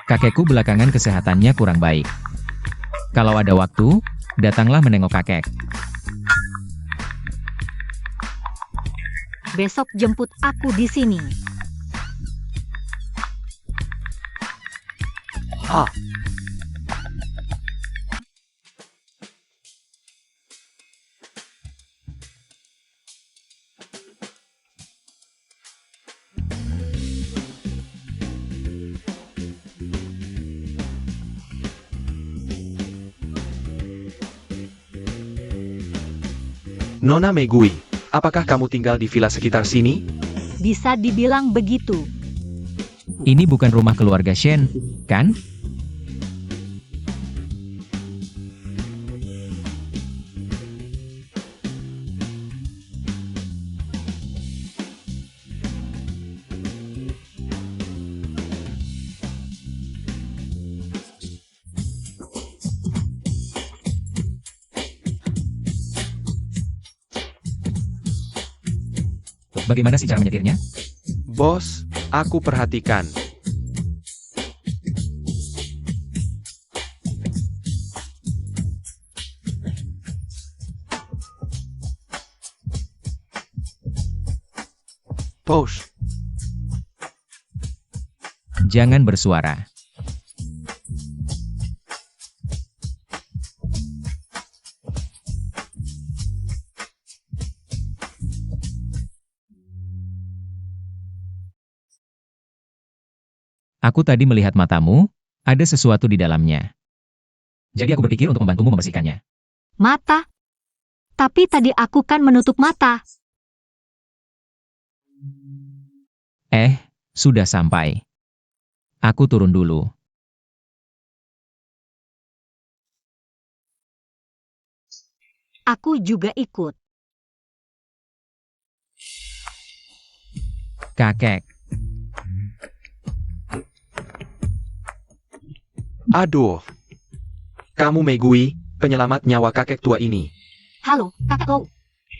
Kakekku belakangan kesehatannya kurang baik. Kalau ada waktu, datanglah menengok kakek. Besok jemput aku di sini. Ah, Nona Megui, apakah kamu tinggal di villa sekitar sini? Bisa dibilang begitu. Ini bukan rumah keluarga Shen, kan? Bagaimana sih cara menyetirnya? Bos, aku perhatikan. Bosch. Jangan bersuara. Aku tadi melihat matamu, ada sesuatu di dalamnya. Jadi aku berpikir untuk membantumu membersihkannya. Mata? Tapi tadi aku kan menutup mata. Sudah sampai. Aku turun dulu. Aku juga ikut. Kakek, Aduh. Kamu Megui, penyelamat nyawa kakek tua ini. Halo, Kakak Lou.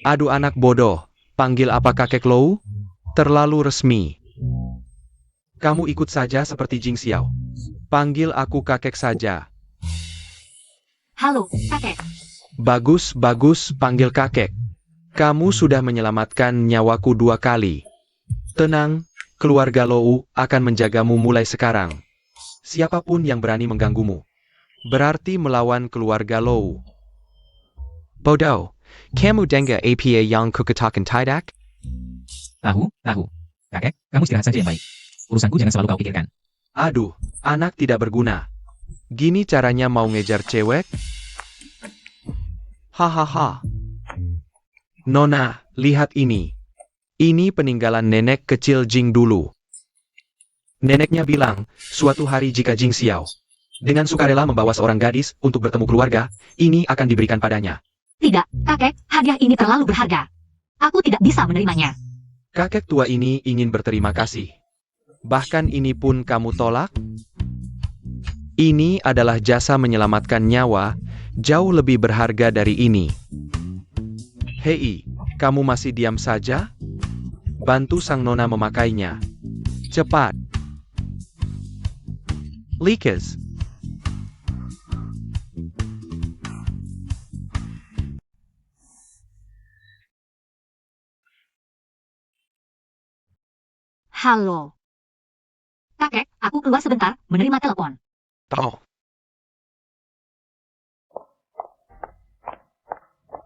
Aduh anak bodoh, panggil apa kakek Lou? Terlalu resmi. Kamu ikut saja seperti Jing Xiao. Panggil aku kakek saja. Halo, Kakek. Bagus, bagus, panggil kakek. Kamu sudah menyelamatkan nyawaku 2 kali. Tenang, keluarga Lou akan menjagamu mulai sekarang. Siapapun yang berani mengganggumu, berarti melawan keluarga Lou. Bodoh. Kamu dengar apa yang kukatakan tidak? tahu. Kakek, kamu istirahat saja yang baik. Urusanku jangan selalu kau pikirkan. Aduh, anak tidak berguna. Gini caranya mau ngejar cewek? Hahaha. Nona, lihat ini. Ini peninggalan nenek kecil Jing dulu. Neneknya bilang, suatu hari jika Jing Xiao dengan sukarela membawa seorang gadis untuk bertemu keluarga, ini akan diberikan padanya. Tidak, Kakek, hadiah ini terlalu berharga. Aku tidak bisa menerimanya. Kakek tua ini ingin berterima kasih. Bahkan ini pun kamu tolak? Ini adalah jasa menyelamatkan nyawa, jauh lebih berharga dari ini. Hei, kamu masih diam saja? Bantu sang nona memakainya. Cepat. Likas. Halo. Kakek, aku keluar sebentar, menerima telepon. Tahu.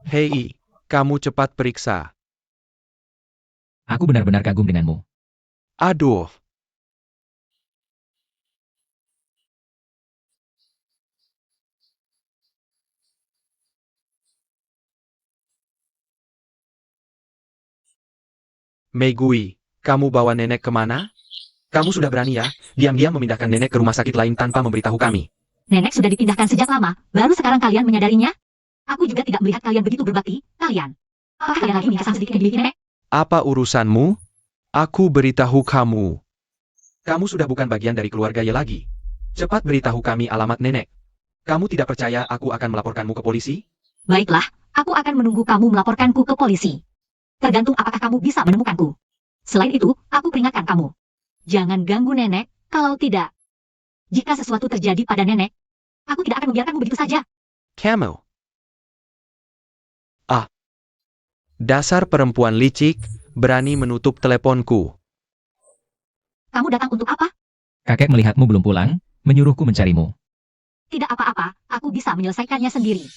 Hei, kamu cepat periksa. Aku benar-benar kagum denganmu. Aduh. Megui, kamu bawa nenek kemana? Kamu sudah berani ya, diam-diam memindahkan nenek ke rumah sakit lain tanpa memberitahu kami. Nenek sudah dipindahkan sejak lama, baru sekarang kalian menyadarinya? Aku juga tidak melihat kalian begitu berbakti, kalian. Apakah kalian lagi menikah sedikit yang dimiliki nenek? Apa urusanmu? Aku beritahu kamu. Kamu sudah bukan bagian dari keluarga Ye lagi. Cepat beritahu kami alamat nenek. Kamu tidak percaya aku akan melaporkanmu ke polisi? Baiklah, aku akan menunggu kamu melaporkanku ke polisi. Tergantung apakah kamu bisa menemukanku. Selain itu, aku peringatkan kamu. Jangan ganggu nenek, kalau tidak. Jika sesuatu terjadi pada nenek, aku tidak akan membiarkanmu begitu saja. Kamu. Dasar perempuan licik, berani menutup teleponku. Kamu datang untuk apa? Kakek melihatmu belum pulang, menyuruhku mencarimu. Tidak apa-apa, aku bisa menyelesaikannya sendiri.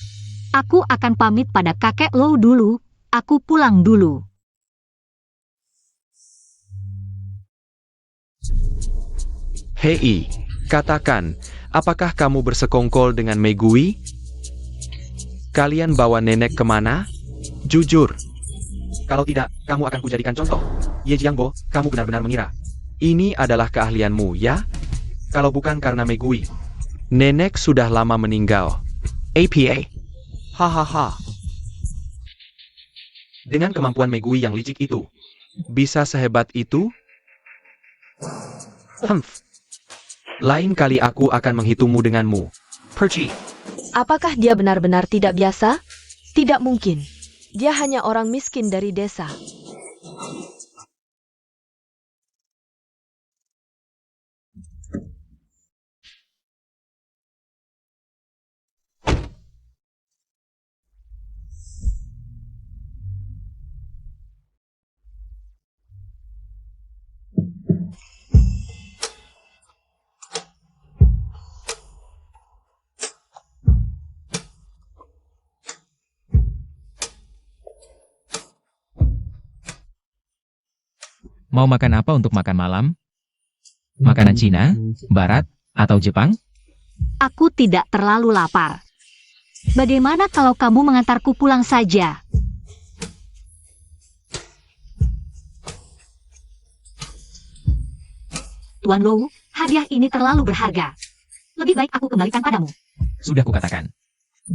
Aku akan pamit pada kakek Lou dulu. Aku pulang dulu. Hei, katakan, apakah kamu bersekongkol dengan Megui? Kalian bawa nenek kemana? Jujur. Kalau tidak, kamu akan kujadikan contoh. Ye Jiangbo, kamu benar-benar mengira ini adalah keahlianmu, ya? Kalau bukan karena Megui. Nenek sudah lama meninggal. APA. Hahaha. Dengan kemampuan Megui yang licik itu, bisa sehebat itu? Humph. Lain kali aku akan menghitungmu denganmu. Perci. Apakah dia benar-benar tidak biasa? Tidak mungkin. Dia hanya orang miskin dari desa. Mau makan apa untuk makan malam? Makanan Cina, Barat, atau Jepang? Aku tidak terlalu lapar. Bagaimana kalau kamu mengantarku pulang saja? Tuan Lou, hadiah ini terlalu berharga. Lebih baik aku kembalikan padamu. Sudah kukatakan.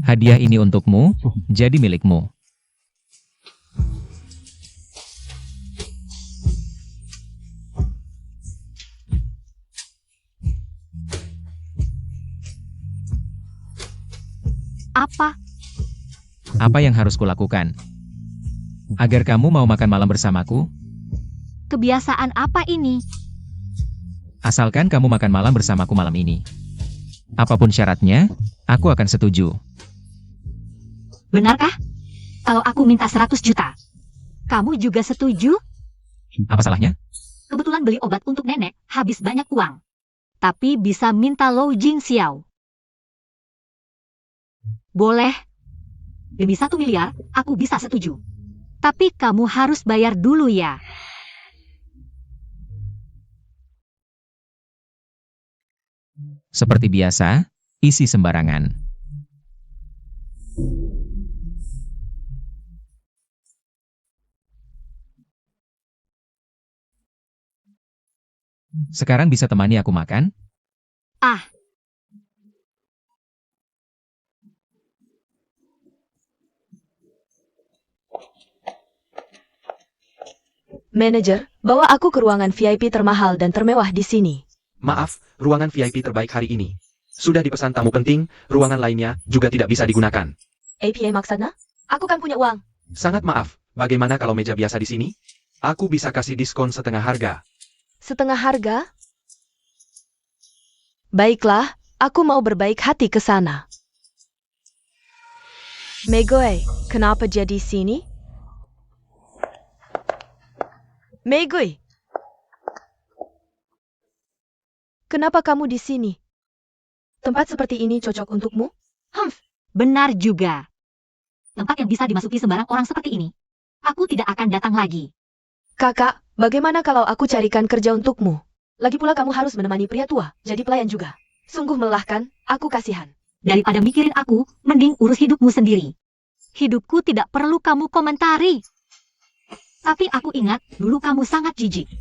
Hadiah ini untukmu, jadi milikmu. Apa? Apa yang harus kulakukan? Agar kamu mau makan malam bersamaku, Kebiasaan apa ini? asalkan kamu makan malam bersamaku malam ini. Apapun syaratnya, aku akan setuju. Benarkah? Kalau aku minta 100 juta, kamu juga setuju? Apa salahnya? Kebetulan beli obat untuk nenek, habis banyak uang. Tapi bisa minta Lou Jingxiao. Boleh. Demi 1 miliar, aku bisa setuju. Tapi kamu harus bayar dulu ya. Seperti biasa, isi sembarangan. Sekarang bisa temani aku makan? Ah, Manajer, bawa aku ke ruangan VIP termahal dan termewah di sini. Maaf, ruangan VIP terbaik hari ini. Sudah dipesan tamu penting, ruangan lainnya juga tidak bisa digunakan. APA maksudnya? Aku kan punya uang. Sangat maaf, bagaimana kalau meja biasa di sini? Aku bisa kasih diskon setengah harga. Setengah harga? Baiklah, aku mau berbaik hati ke sana. Megui, kenapa jadi sini? Megui, kenapa kamu di sini? Tempat seperti ini cocok untukmu? Humph, benar juga. Tempat yang bisa dimasuki sembarang orang seperti ini. Aku tidak akan datang lagi. kakak, bagaimana kalau aku carikan kerja untukmu? Lagi pula kamu harus menemani pria tua, jadi pelayan juga. Sungguh melelahkan, aku kasihan. Daripada mikirin aku, mending urus hidupmu sendiri. Hidupku tidak perlu kamu komentari. Tapi aku ingat, dulu kamu sangat jijik.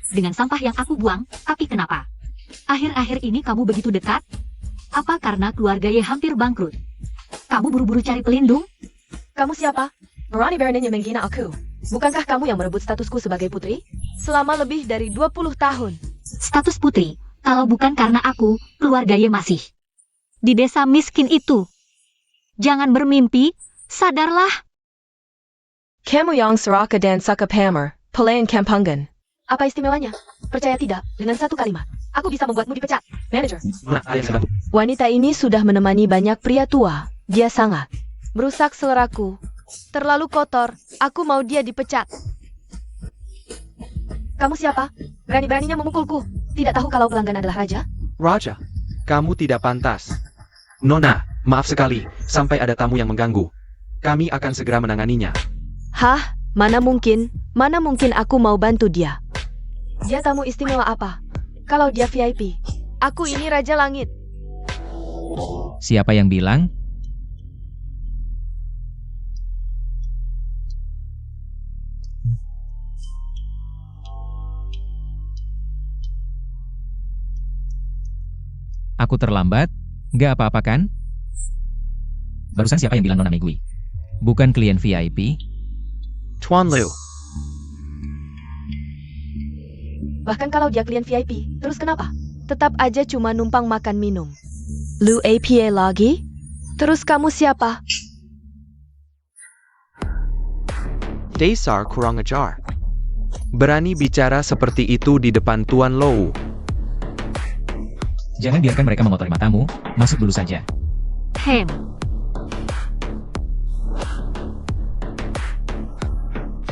Dengan sampah yang aku buang, tapi kenapa? Akhir-akhir ini kamu begitu dekat? Apa karena keluarga Ye hampir bangkrut? Kamu buru-buru cari pelindung? Kamu siapa? Merani Baronin yang menghina aku. Bukankah kamu yang merebut statusku sebagai putri? Selama lebih dari 20 tahun. Status putri, kalau bukan karena aku, keluarga Ye masih di desa miskin itu. Jangan bermimpi, sadarlah. Kamu yang seraka dan sakap hammer, pelayan kampungan. Apa istimewanya? Percaya tidak, dengan satu kalimat, aku bisa membuatmu dipecat. Manager, Nah, ada yang saya bantu. wanita ini sudah menemani banyak pria tua. Dia sangat merusak seleraku. Terlalu kotor, aku mau dia dipecat. Kamu siapa? Berani-beraninya memukulku. Tidak tahu kalau pelanggan adalah raja? Raja, kamu tidak pantas. Nona, maaf sekali, sampai ada tamu yang mengganggu. Kami akan segera menanganinya. Hah? Mana mungkin aku mau bantu dia. Dia tamu istimewa apa? Kalau dia VIP, aku ini Raja Langit. Siapa yang bilang? Aku terlambat? Gak apa-apa kan? Barusan siapa yang bilang Nona Megui? Bukan klien VIP? Tuan Liu. Bahkan kalau dia klien VIP, terus kenapa? Tetap aja cuma numpang makan minum. Lu APA lagi? Terus kamu siapa? Dasar kurang ajar. Berani bicara seperti itu di depan Tuan Lou. Jangan biarkan mereka mengotori matamu, masuk dulu saja. Hem.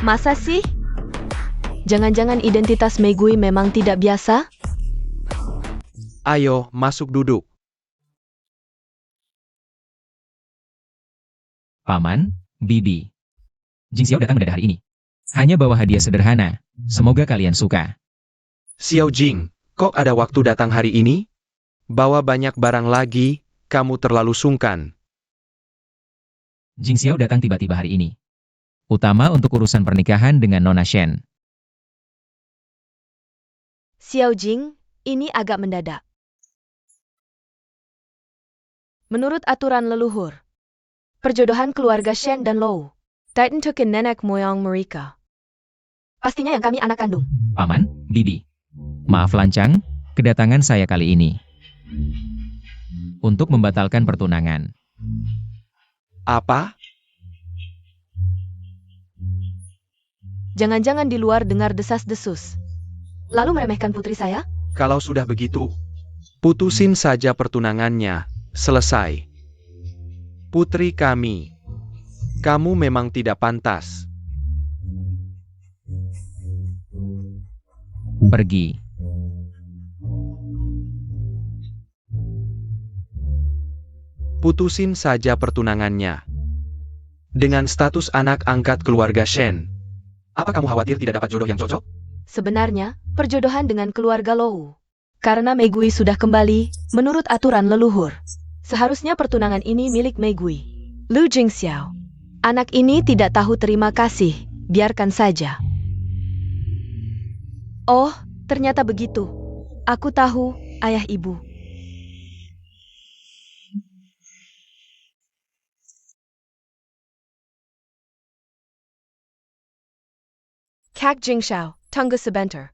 Masa sih? Jangan-jangan identitas Megui memang tidak biasa? Ayo, masuk duduk. Paman, Bibi. Jing Xiao datang mendadak hari ini. Hanya bawa hadiah sederhana. Semoga kalian suka. Xiao Jing, kok ada waktu datang hari ini? Bawa banyak barang lagi, kamu terlalu sungkan. Jing Xiao datang tiba-tiba hari ini. Utama untuk urusan pernikahan dengan Nona Shen. Xiao Jing, ini agak mendadak. Menurut aturan leluhur, perjodohan keluarga Shen dan Lou, Titan tukin nenek moyang mereka. Pastinya yang kami anak kandung. Paman, Bibi. Maaf lancang, kedatangan saya kali ini. Untuk membatalkan pertunangan. Apa? Jangan-jangan di luar dengar desas-desus. Lalu meremehkan putri saya? Kalau sudah begitu, putusin saja pertunangannya. Selesai. Putri kami, kamu memang tidak pantas. Pergi. Putusin saja pertunangannya. Dengan status anak angkat keluarga Shen. Apa kamu khawatir tidak dapat jodoh yang cocok? Sebenarnya, perjodohan dengan keluarga Lou. Karena Megui sudah kembali, menurut aturan leluhur. Seharusnya pertunangan ini milik Megui. Lu Jingxiao. Anak ini tidak tahu terima kasih, biarkan saja. Oh, ternyata begitu. Aku tahu, ayah ibu. Kak Jingxiao, tunggu sebentar.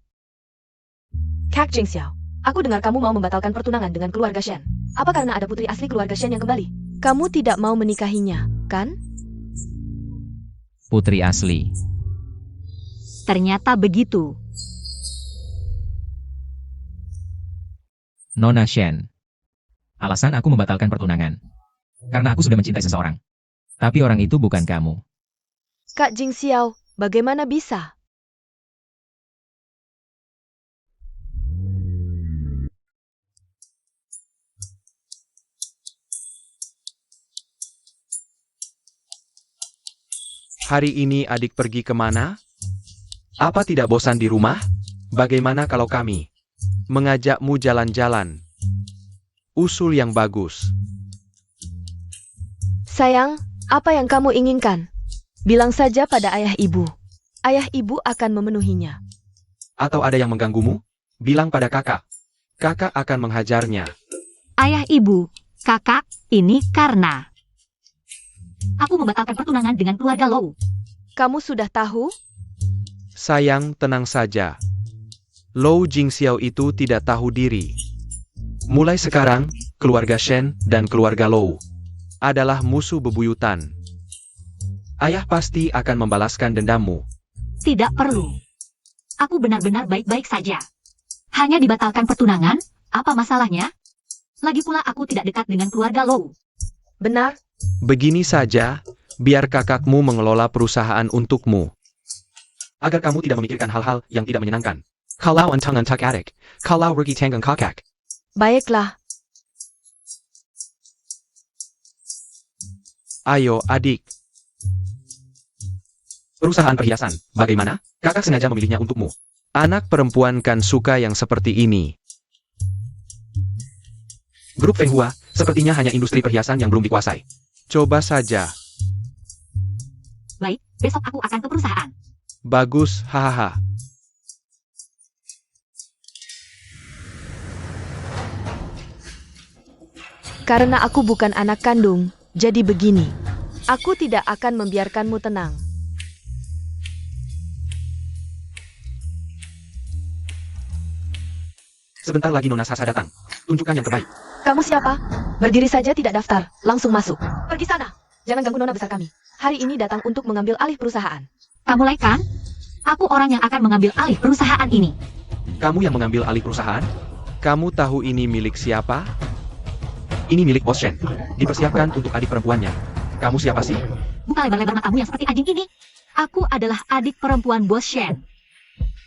Kak Jingxiao, aku dengar kamu mau membatalkan pertunangan dengan keluarga Shen. Apa karena ada putri asli keluarga Shen yang kembali? Kamu tidak mau menikahinya, kan? Putri asli. Ternyata begitu. Nona Shen. Alasan aku membatalkan pertunangan. Karena aku sudah mencintai seseorang. Tapi orang itu bukan kamu. Kak Jingxiao, bagaimana bisa? Hari ini adik pergi kemana? Apa tidak bosan di rumah? Bagaimana kalau kami mengajakmu jalan-jalan? Usul yang bagus. Sayang, apa yang kamu inginkan? Bilang saja pada ayah ibu. Ayah ibu akan memenuhinya. Atau ada yang mengganggumu? Bilang pada kakak. Kakak akan menghajarnya. Ayah ibu, kakak, ini karena aku membatalkan pertunangan dengan keluarga Lou. Kamu sudah tahu? Sayang, tenang saja. Lou Jingxiao itu tidak tahu diri. Mulai sekarang, keluarga Shen dan keluarga Lou adalah musuh bebuyutan. Ayah pasti akan membalaskan dendammu. Tidak perlu. Aku benar-benar baik-baik saja. Hanya dibatalkan pertunangan, apa masalahnya? Lagi pula aku tidak dekat dengan keluarga Lou. Benar, Begini saja, biar kakakmu mengelola perusahaan untukmu. Agar kamu tidak memikirkan hal-hal yang tidak menyenangkan. Kalau untung untuk adik. Kalau rugi tanggung kakak. Baiklah, Ayo, adik. Perusahaan perhiasan, bagaimana? Kakak sengaja memilihnya untukmu. Anak perempuan kan suka yang seperti ini. Grup Fenghua, sepertinya hanya industri perhiasan yang belum dikuasai. Coba saja. Baik, besok aku akan ke perusahaan. Bagus, hahaha. karena aku bukan anak kandung, jadi begini. Aku tidak akan membiarkanmu tenang. Sebentar lagi Nona Sasa datang. Tunjukkan yang terbaik. Kamu siapa? Berdiri saja tidak daftar, langsung masuk. Pergi sana. Jangan ganggu nona besar kami. Hari ini datang untuk mengambil alih perusahaan. Kamu mulai kan? Aku orang yang akan mengambil alih perusahaan ini. Kamu yang mengambil alih perusahaan? Kamu tahu ini milik siapa? Ini milik Bos Shen. Dipersiapkan untuk adik perempuannya. Kamu siapa sih? Buka lebar-lebar matamu yang seperti anjing ini. Aku adalah adik perempuan Bos Shen.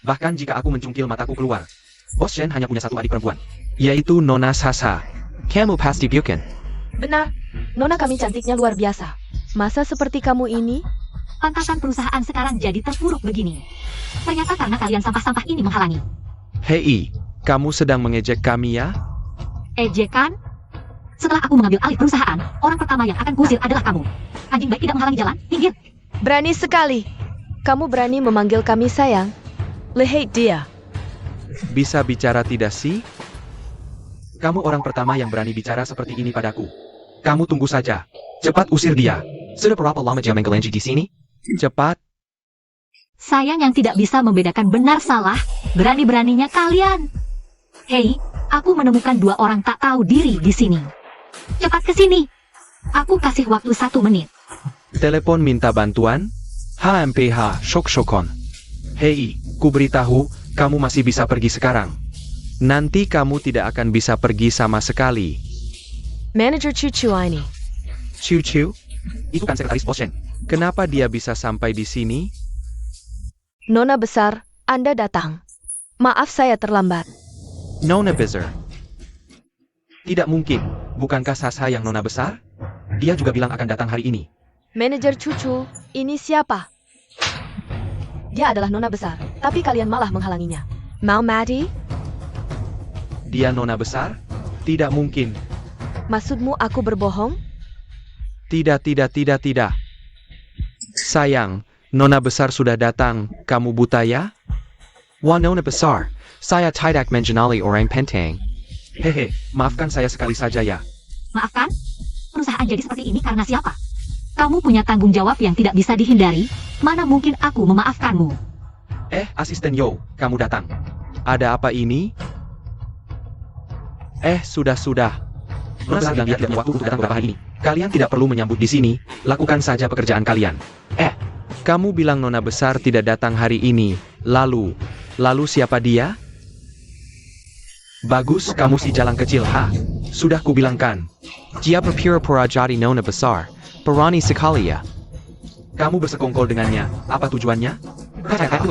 Bahkan jika aku mencungkil mataku keluar, Bos Shen hanya punya satu adik perempuan, yaitu Nona Sasa. Kamu pasti bukan. Benar, nona kami cantiknya luar biasa. Masa seperti kamu ini? Pantasan perusahaan sekarang jadi terpuruk begini. Ternyata karena kalian sampah-sampah ini menghalangi. Hei, kamu sedang mengejek kami ya? Ejekan? Setelah aku mengambil alih perusahaan, orang pertama yang akan kusir adalah kamu. Anjing baik tidak menghalangi jalan, minggir. Berani sekali. Kamu berani memanggil kami sayang? Lihat dia. Bisa bicara tidak sih? Kamu orang pertama yang berani bicara seperti ini padaku. Kamu tunggu saja. Cepat usir dia. Sudah berapa lama dia menggelanji di sini? Cepat. Sayang yang tidak bisa membedakan benar salah, berani-beraninya kalian. Hei, aku menemukan dua orang tak tahu diri di sini. Cepat ke sini. Aku kasih waktu 1 menit. Telepon minta bantuan? HMPH, Shok-Shokon. Hei, ku beritahu, kamu masih bisa pergi sekarang. Nanti kamu tidak akan bisa pergi sama sekali. Manager Cucu ini. Ciu-Ciu? Itu kan sekretaris Bos Shen. Kenapa dia bisa sampai di sini? Nona besar, Anda datang. Maaf saya terlambat. Nona besar. Tidak mungkin. Bukankah Sasa yang Nona besar? Dia juga bilang akan datang hari ini. Manajer Cucu, ini siapa? Dia adalah nona besar, tapi kalian malah menghalanginya. Mau mati? Dia Nona besar? Tidak mungkin. Maksudmu aku berbohong? Tidak. Sayang, Nona besar sudah datang. Kamu buta ya? Wah Nona besar. Saya tidak mengenali orang penting. Hehe, maafkan saya sekali saja ya. Maafkan? Perusahaan jadi seperti ini karena siapa? Kamu punya tanggung jawab yang tidak bisa dihindari. Mana mungkin aku memaafkanmu? Asisten Yo, kamu datang. Ada apa ini? Sudah. Nona besar bilang dia tidak punya waktu untuk datang beberapa hari ini. Kalian tidak perlu menyambut di sini. Lakukan saja pekerjaan kalian. Kamu bilang Nona besar tidak datang hari ini. Lalu siapa dia? Bagus, kamu si jalan kecil, Sudah kubilangkan. Dia berpura-pura jadi Nona besar. Berani sekali ya. Kamu bersekongkol dengannya. Apa tujuannya? Kamu,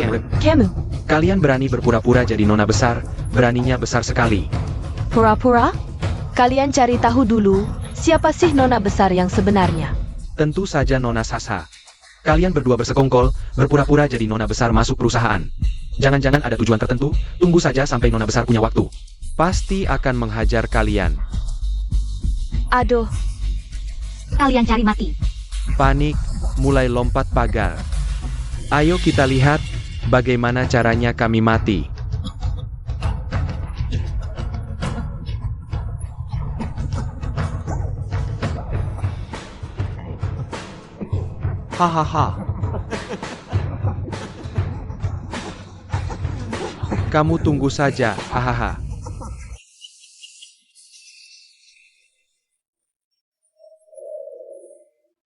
Kalian berani berpura-pura jadi Nona besar. Beraninya besar sekali. pura-pura? Kalian cari tahu dulu, siapa sih nona besar yang sebenarnya? Tentu saja Nona Sasa. Kalian berdua bersekongkol, berpura-pura jadi Nona besar masuk perusahaan. Jangan-jangan ada tujuan tertentu, tunggu saja sampai Nona besar punya waktu. Pasti akan menghajar kalian. Aduh, Kalian cari mati. Panik, mulai lompat pagar. Ayo kita lihat, bagaimana caranya kami mati. Hahaha. Kamu tunggu saja, hahaha.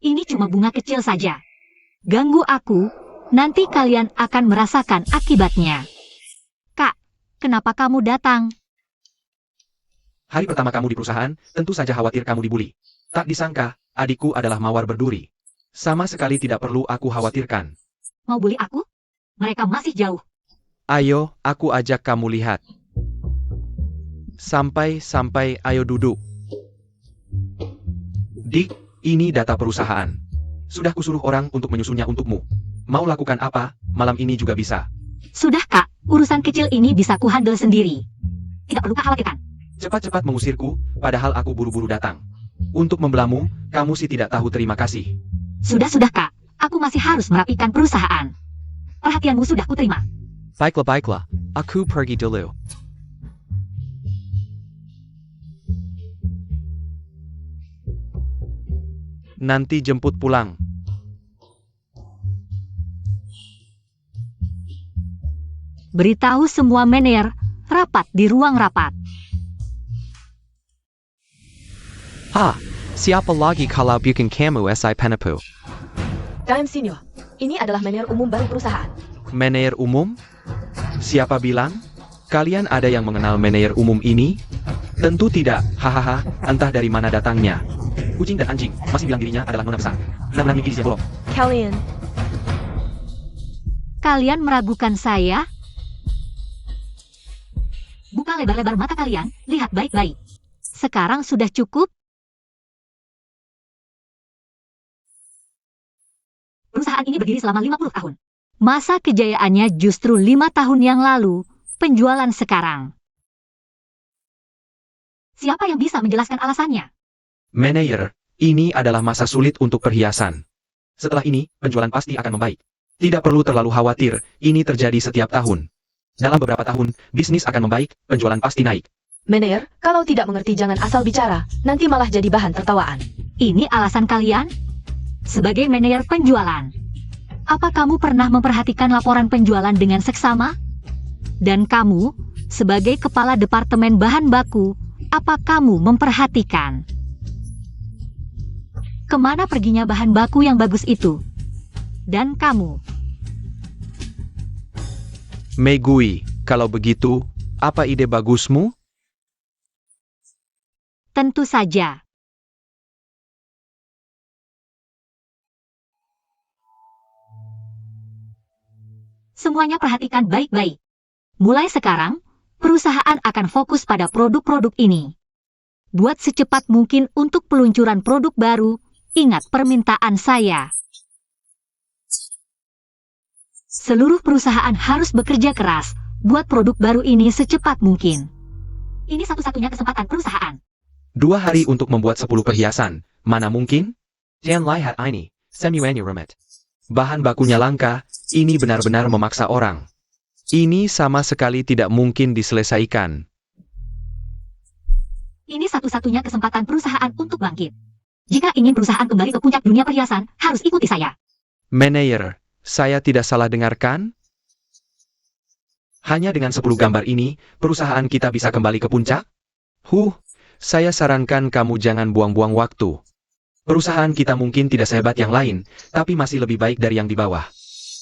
Ini cuma bunga kecil saja. Ganggu aku, nanti kalian akan merasakan akibatnya. Kak, kenapa kamu datang? Hari pertama kamu di perusahaan, tentu saja khawatir kamu dibully. Tak disangka, adikku adalah mawar berduri. Sama sekali tidak perlu aku khawatirkan. Mau bully aku? Mereka masih jauh. Ayo, aku ajak kamu lihat. Sampai, ayo duduk. Dik, ini data perusahaan. Sudah kusuruh orang untuk menyusunnya untukmu. Mau lakukan apa, malam ini juga bisa. Sudah kak, urusan kecil ini bisa ku handle sendiri. Tidak perlu kak khawatirkan. Cepat-cepat mengusirku, padahal aku buru-buru datang. Untuk membelamu, kamu sih tidak tahu terima kasih. Sudah kak, aku masih harus merapikan perusahaan. Perhatianmu sudah kuterima. Baiklah. Aku pergi dulu. Nanti jemput pulang. Beritahu semua manajer, rapat di ruang rapat. Siapa lagi kalau bukan kamu SI Penapu? Time Senior, ini adalah manajer umum baru perusahaan. Manajer umum? Siapa bilang? Kalian ada yang mengenal manajer umum ini? Tentu tidak, hahaha, entah dari mana datangnya. Kucing dan anjing, masih bilang dirinya adalah nona besar. Benar-benar mimpi di siang bolong. Kalian meragukan saya? Buka lebar-lebar mata kalian, lihat baik-baik. Sekarang sudah cukup? Perusahaan ini berdiri selama 50 tahun. Masa kejayaannya justru 5 tahun yang lalu, penjualan sekarang. Siapa yang bisa menjelaskan alasannya? Manajer, ini adalah masa sulit untuk perhiasan. Setelah ini, penjualan pasti akan membaik. Tidak perlu terlalu khawatir, ini terjadi setiap tahun. Dalam beberapa tahun, bisnis akan membaik, penjualan pasti naik. Manajer, kalau tidak mengerti jangan asal bicara, nanti malah jadi bahan tertawaan. Ini alasan kalian? Sebagai manajer penjualan, apa kamu pernah memperhatikan laporan penjualan dengan seksama? Dan kamu, sebagai kepala departemen bahan baku, apa kamu memperhatikan? Kemana perginya bahan baku yang bagus itu? Dan kamu? Megui, kalau begitu, apa ide bagusmu? Tentu saja. Semuanya perhatikan baik-baik. Mulai sekarang, perusahaan akan fokus pada produk-produk ini. Buat secepat mungkin untuk peluncuran produk baru, ingat permintaan saya. Seluruh perusahaan harus bekerja keras buat produk baru ini secepat mungkin. Ini satu-satunya kesempatan perusahaan. 2 hari untuk membuat 10 perhiasan, mana mungkin? Dan lihat ini, semuanya rumit. Bahan bakunya langka, ini benar-benar memaksa orang. Ini sama sekali tidak mungkin diselesaikan. Ini satu-satunya kesempatan perusahaan untuk bangkit. Jika ingin perusahaan kembali ke puncak dunia perhiasan, harus ikuti saya. Manajer, saya tidak salah dengarkan? Hanya dengan 10 gambar ini, perusahaan kita bisa kembali ke puncak? Saya sarankan kamu jangan buang-buang waktu. Perusahaan kita mungkin tidak sehebat yang lain, tapi masih lebih baik dari yang di bawah.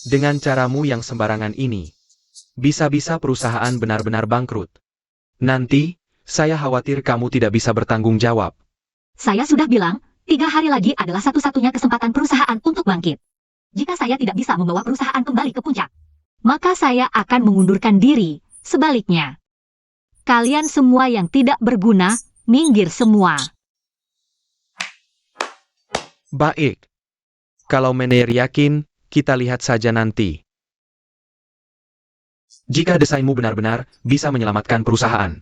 Dengan caramu yang sembarangan ini, bisa-bisa perusahaan benar-benar bangkrut. Nanti, saya khawatir kamu tidak bisa bertanggung jawab. Saya sudah bilang, 3 hari lagi adalah satu-satunya kesempatan perusahaan untuk bangkit. Jika saya tidak bisa membawa perusahaan kembali ke puncak, maka saya akan mengundurkan diri. Sebaliknya, kalian semua yang tidak berguna, minggir semua. Baik. Kalau manajer yakin, kita lihat saja nanti. Jika desainmu benar-benar bisa menyelamatkan perusahaan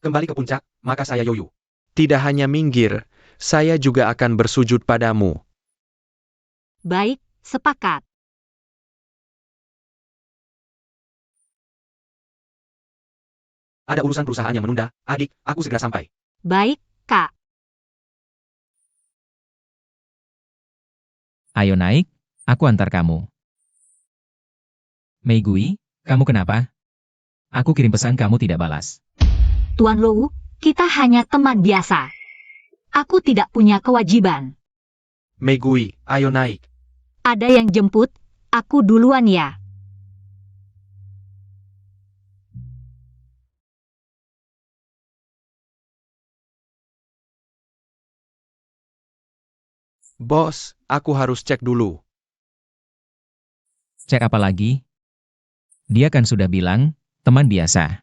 kembali ke puncak, maka saya yoyo. Tidak hanya minggir, saya juga akan bersujud padamu. Baik, sepakat. Ada urusan perusahaan yang menunda, adik, aku segera sampai. Baik, Kak. Ayo naik, aku antar kamu. Meigui, kamu kenapa? Aku kirim pesan kamu tidak balas. Tuan Lou, kita hanya teman biasa. Aku tidak punya kewajiban. Megui, ayo naik. Ada yang jemput, aku duluan ya. Bos, aku harus cek dulu. Cek apa lagi? Dia kan sudah bilang, teman biasa.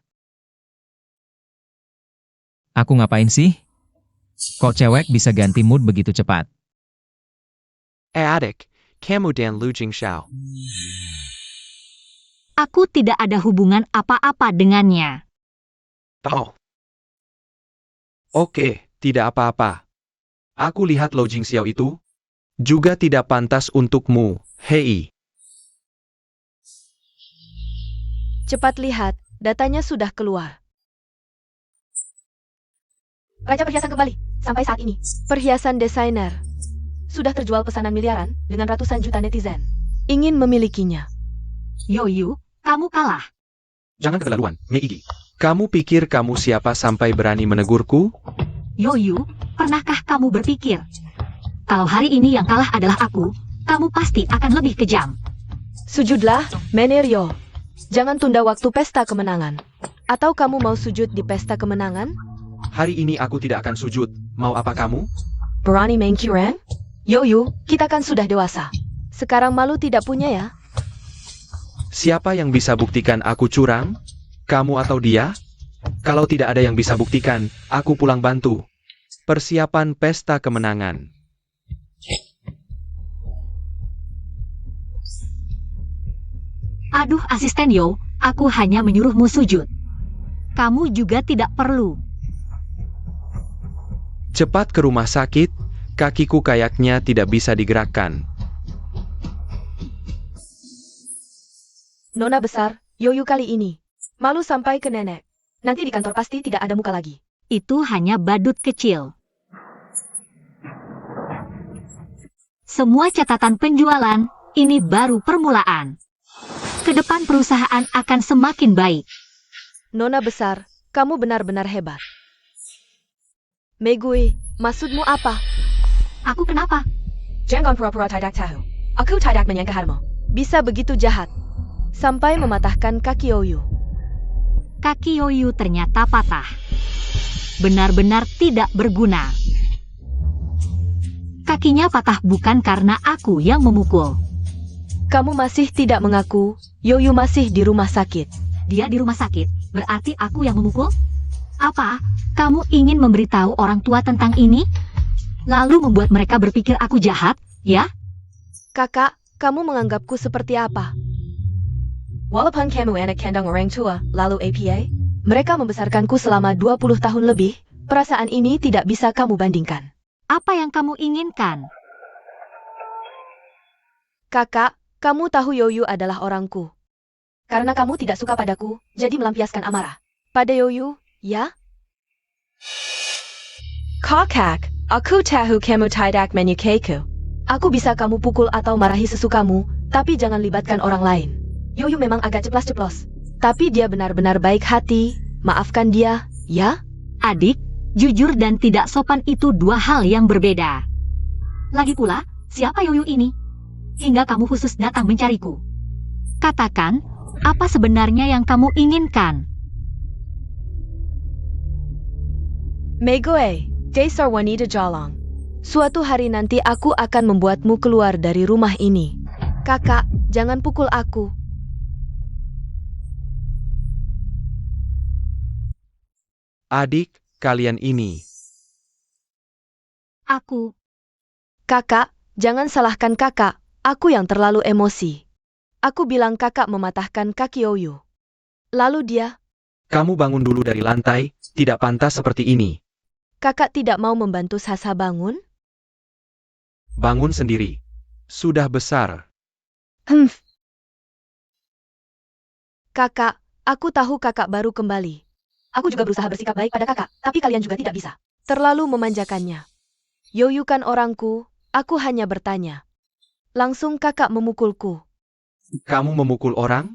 Aku ngapain sih? Kok cewek bisa ganti mood begitu cepat? Adik, kamu dan Lu Jingxiao. Aku tidak ada hubungan apa-apa dengannya. Oh. Oke, tidak apa-apa. Aku lihat Lo Jingxiao itu juga tidak pantas untukmu, hei. Cepat lihat, datanya sudah keluar. Raja perhiasan kembali, sampai saat ini. Perhiasan desainer. Sudah terjual pesanan miliaran dengan ratusan juta netizen. Ingin memilikinya. Yoyu, kamu kalah. Jangan keterlaluan, Meigi. Kamu pikir kamu siapa sampai berani menegurku? Yoyu, pernahkah kamu berpikir, kalau hari ini yang kalah adalah aku, kamu pasti akan lebih kejam. Sujudlah, Menerio. Jangan tunda waktu pesta kemenangan. Atau kamu mau sujud di pesta kemenangan? Hari ini aku tidak akan sujud. Mau apa kamu? Berani main curang? Yoyu, kita kan sudah dewasa. Sekarang malu tidak punya ya? Siapa yang bisa buktikan aku curang? Kamu atau dia? Kalau tidak ada yang bisa buktikan, aku pulang bantu. Persiapan pesta kemenangan. Aduh asisten Yo, aku hanya menyuruhmu sujud. Kamu juga tidak perlu. Cepat ke rumah sakit, kakiku kayaknya tidak bisa digerakkan. Nona besar, Yoyu kali ini. Malu sampai ke nenek. Nanti di kantor pasti tidak ada muka lagi. Itu hanya badut kecil. Semua catatan penjualan, ini baru permulaan. Kedepan perusahaan akan semakin baik. Nona besar, kamu benar-benar hebat. Megui, maksudmu apa? Aku kenapa? Jangan pura-pura tidak tahu. Aku tidak menyangka bisa begitu jahat. Sampai mematahkan kaki Yoyu. Kaki Yoyu ternyata patah. Benar-benar tidak berguna. Kakinya patah bukan karena aku yang memukul. Kamu masih tidak mengaku, Yoyu masih di rumah sakit. Dia di rumah sakit, berarti aku yang memukul? Apa? Kamu ingin memberitahu orang tua tentang ini? Lalu membuat mereka berpikir aku jahat, ya? Kakak, kamu menganggapku seperti apa? Walaupun kamu anak kandung orang tua, lalu APA, mereka membesarkanku selama 20 tahun lebih, perasaan ini tidak bisa kamu bandingkan. Apa yang kamu inginkan? Kakak, kamu tahu Yoyu adalah orangku. Karena kamu tidak suka padaku, jadi melampiaskan amarah. Pada Yoyu, ya? Kakak, aku tahu kamu tidak menyukaiku. Aku bisa kamu pukul atau marahi sesukamu, tapi jangan libatkan orang lain. Yoyu memang agak ceplas-ceplos, tapi dia benar-benar baik hati. Maafkan dia, ya? Adik, jujur dan tidak sopan itu dua hal yang berbeda. Lagi pula, siapa Yoyu ini? Hingga kamu khusus datang mencariku. Katakan, apa sebenarnya yang kamu inginkan? Megoe, Desar Wanita Jalang. Suatu hari nanti aku akan membuatmu keluar dari rumah ini. Kakak, jangan pukul aku. Adik, kalian ini. Aku. Kakak, jangan salahkan kakak. Aku yang terlalu emosi. Aku bilang kakak mematahkan kaki Yoyu. Lalu dia, Kamu bangun dulu dari lantai, tidak pantas seperti ini. kakak tidak mau membantu Sasa bangun? Bangun sendiri. Sudah besar. Kakak, aku tahu kakak baru kembali. Aku juga berusaha bersikap baik pada kakak, tapi kalian juga tidak bisa. Terlalu memanjakannya. Yoyu kan orangku, aku hanya bertanya. Langsung kakak memukulku. Kamu memukul orang?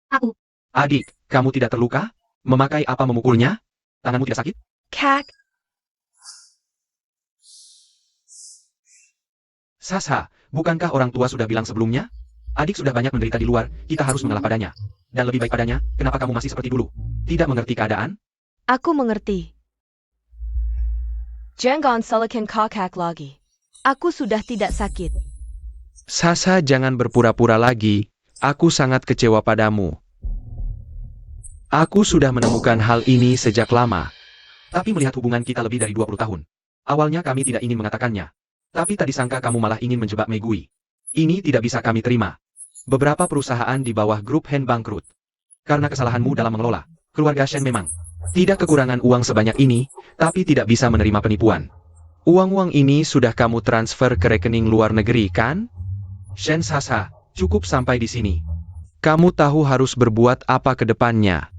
Aku. Adik, kamu tidak terluka? Memakai apa memukulnya? Tanganmu tidak sakit? Kak, Sasa, bukankah orang tua sudah bilang sebelumnya? Adik sudah banyak menderita di luar, kita harus mengalah padanya. Dan lebih baik padanya, kenapa kamu masih seperti dulu? Tidak mengerti keadaan? aku mengerti. Jangan salahkan kakak lagi. Aku sudah tidak sakit. Sasa, jangan berpura-pura lagi, aku sangat kecewa padamu. Aku sudah menemukan hal ini sejak lama. Tapi melihat hubungan kita lebih dari 20 tahun. Awalnya kami tidak ingin mengatakannya. Tapi tadi sangka kamu malah ingin menjebak Megui. Ini tidak bisa kami terima. Beberapa perusahaan di bawah grup Hen bangkrut. Karena kesalahanmu dalam mengelola, keluarga Shen memang tidak kekurangan uang sebanyak ini, tapi tidak bisa menerima penipuan. Uang-uang ini sudah kamu transfer ke rekening luar negeri, kan? Shen Sasa, cukup sampai di sini. Kamu tahu harus berbuat apa ke depannya.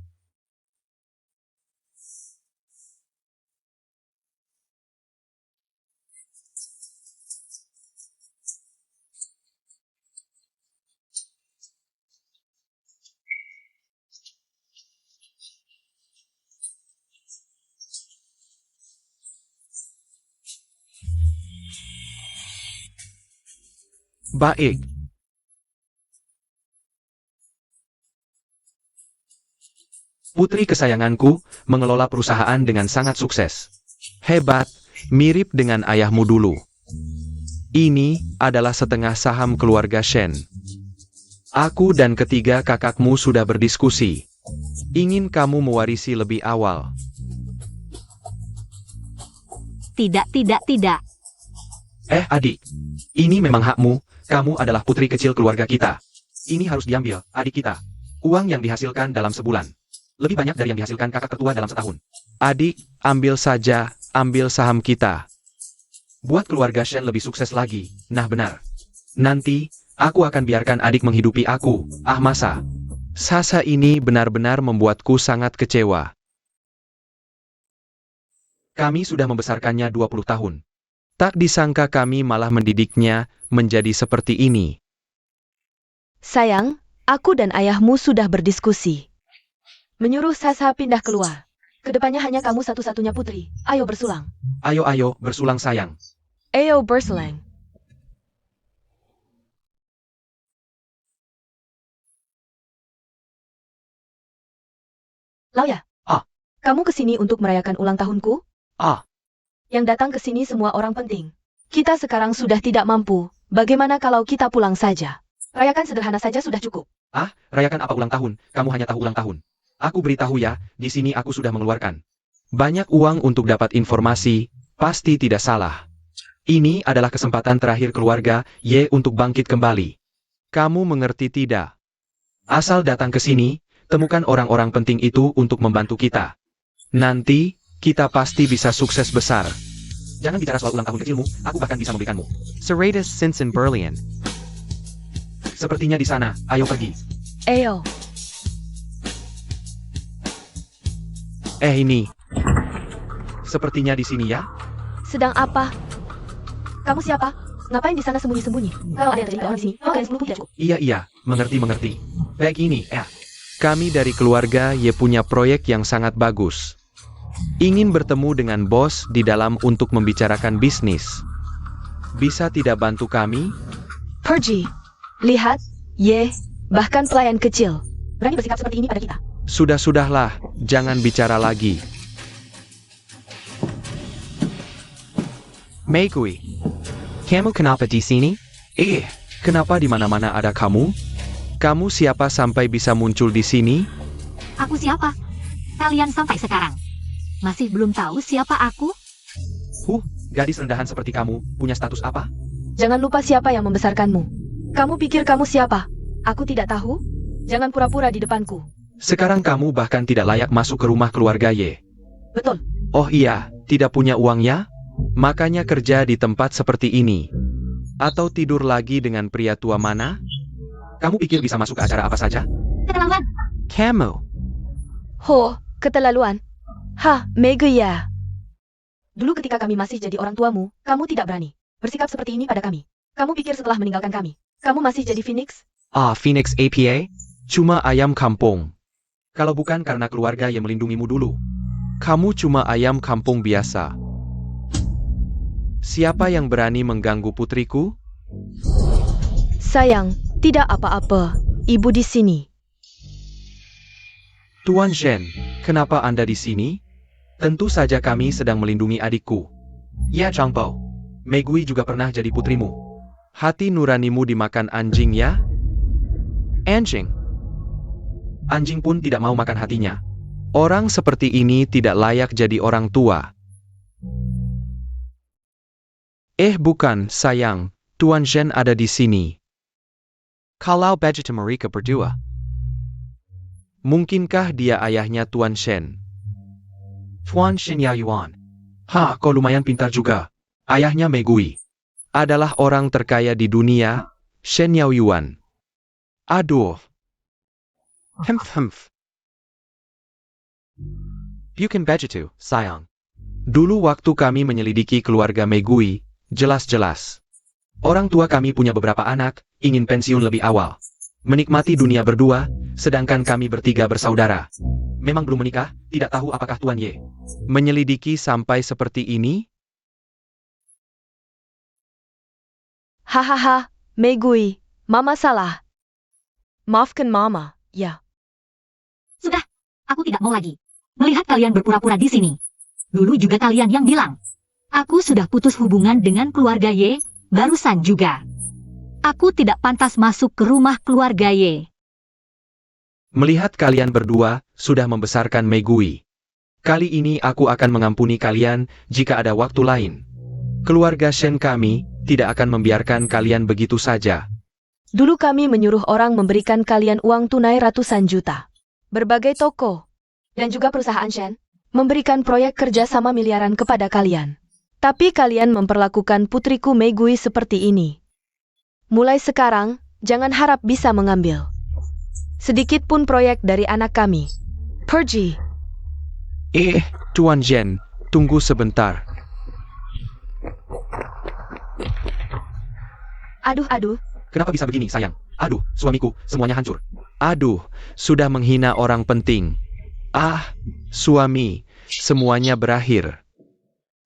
Baik. Putri kesayanganku mengelola perusahaan dengan sangat sukses. Hebat, mirip dengan ayahmu dulu. Ini adalah setengah saham keluarga Shen. Aku dan ketiga kakakmu sudah berdiskusi. Ingin kamu mewarisi lebih awal. Tidak. Adik. Ini memang hakmu, kamu adalah putri kecil keluarga kita. Ini harus diambil, adik kita. Uang yang dihasilkan dalam sebulan. Lebih banyak dari yang dihasilkan kakak tertua dalam setahun. Adik, ambil saja, ambil saham kita. Buat keluarga Shen lebih sukses lagi, nah benar. Nanti, aku akan biarkan adik menghidupi aku, masa. Sasa ini benar-benar membuatku sangat kecewa. Kami sudah membesarkannya 20 tahun. Tak disangka kami malah mendidiknya menjadi seperti ini. Sayang, aku dan ayahmu sudah berdiskusi. Menyuruh Sasa pindah keluar. Kedepannya hanya kamu satu-satunya putri. Ayo bersulang. Ayo, bersulang sayang. Ayo bersulang. Lauya. Kamu kesini untuk merayakan ulang tahunku? Yang datang ke sini semua orang penting. Kita sekarang sudah tidak mampu. Bagaimana kalau kita pulang saja? Rayakan sederhana saja sudah cukup. Rayakan apa ulang tahun? Kamu hanya tahu ulang tahun. Aku beritahu ya, di sini aku sudah mengeluarkan banyak uang untuk dapat informasi, pasti tidak salah. Ini adalah kesempatan terakhir keluarga Ye untuk bangkit kembali. Kamu mengerti tidak? Asal datang ke sini, temukan orang-orang penting itu untuk membantu kita. Nanti, kita pasti bisa sukses besar. Jangan bicara soal ulang tahun kecilmu, aku bahkan bisa memberikanmu. Serratus Sinsen Berlian. Sepertinya di sana, ayo pergi. Ayo. Ini. Sepertinya di sini ya? Sedang apa? Kamu siapa? Ngapain di sana sembunyi-sembunyi? Kalau ada yang terlibat orang di sini, kalian 10 pun tidak cukup. Iya, mengerti. Baik ini, Kami dari keluarga Ye punya proyek yang sangat bagus. Ingin bertemu dengan bos di dalam untuk membicarakan bisnis. Bisa tidak bantu kami? Pergi. Lihat, Ye, bahkan pelayan kecil. Berani bersikap seperti ini pada kita. Sudahlah, jangan bicara lagi. Megui. Kamu kenapa di sini? Kenapa di mana-mana ada kamu? Kamu siapa sampai bisa muncul di sini? Aku siapa? Kalian sampai sekarang masih belum tahu siapa aku? Gadis rendahan seperti kamu, punya status apa? Jangan lupa siapa yang membesarkanmu. Kamu pikir kamu siapa? Aku tidak tahu? Jangan pura-pura di depanku. Sekarang kamu bahkan tidak layak masuk ke rumah keluarga Ye. Betul. Oh iya, tidak punya uang ya? Makanya kerja di tempat seperti ini. Atau tidur lagi dengan pria tua mana? Kamu pikir bisa masuk ke acara apa saja? Keterlaluan. Kamu. Keterlaluan. Megui ya. Dulu ketika kami masih jadi orang tuamu, kamu tidak berani bersikap seperti ini pada kami. Kamu pikir setelah meninggalkan kami, kamu masih jadi Phoenix? Phoenix APA? Cuma ayam kampung. Kalau bukan karena keluarga yang melindungimu dulu, kamu cuma ayam kampung biasa. Siapa yang berani mengganggu putriku? Sayang, tidak apa-apa. Ibu di sini. Tuan Shen, kenapa Anda di sini? Tentu saja kami sedang melindungi adikku. Ya, Changbao. Megui juga pernah jadi putrimu. Hati nuranimu dimakan anjing ya? Anjing. Anjing pun tidak mau makan hatinya. Orang seperti ini tidak layak jadi orang tua. Bukan, sayang. Tuan Shen ada di sini. Kalau begitu mereka berdua. Mungkinkah dia ayahnya Tuan Shen? Tuan Shen Yaoyuan. Kau lumayan pintar juga. Ayahnya Megui adalah orang terkaya di dunia, Shen Yaoyuan. Aduh. Humph. Bukan begitu, sayang. Dulu waktu kami menyelidiki keluarga Megui, jelas-jelas orang tua kami punya beberapa anak, ingin pensiun lebih awal. Menikmati dunia berdua, sedangkan kami bertiga bersaudara. Memang belum menikah, tidak tahu apakah Tuan Ye menyelidiki sampai seperti ini? Hahaha, Megui, Mama salah. Maafkan Mama, ya. Sudah, aku tidak mau lagi melihat kalian berpura-pura di sini. Dulu juga kalian yang bilang, aku sudah putus hubungan dengan keluarga Ye, barusan juga. Aku tidak pantas masuk ke rumah keluarga Ye. Melihat kalian berdua sudah membesarkan Megui. Kali ini aku akan mengampuni kalian jika ada waktu lain. Keluarga Shen kami tidak akan membiarkan kalian begitu saja. Dulu kami menyuruh orang memberikan kalian uang tunai ratusan juta. Berbagai toko dan juga perusahaan Shen memberikan proyek kerja sama miliaran kepada kalian. Tapi kalian memperlakukan putriku Megui seperti ini. Mulai sekarang, jangan harap bisa mengambil sedikit pun proyek dari anak kami. Pergi. Tuan Shen, tunggu sebentar. Aduh. Kenapa bisa begini, sayang? Aduh, suamiku, semuanya hancur. Aduh, sudah menghina orang penting. Suami, semuanya berakhir.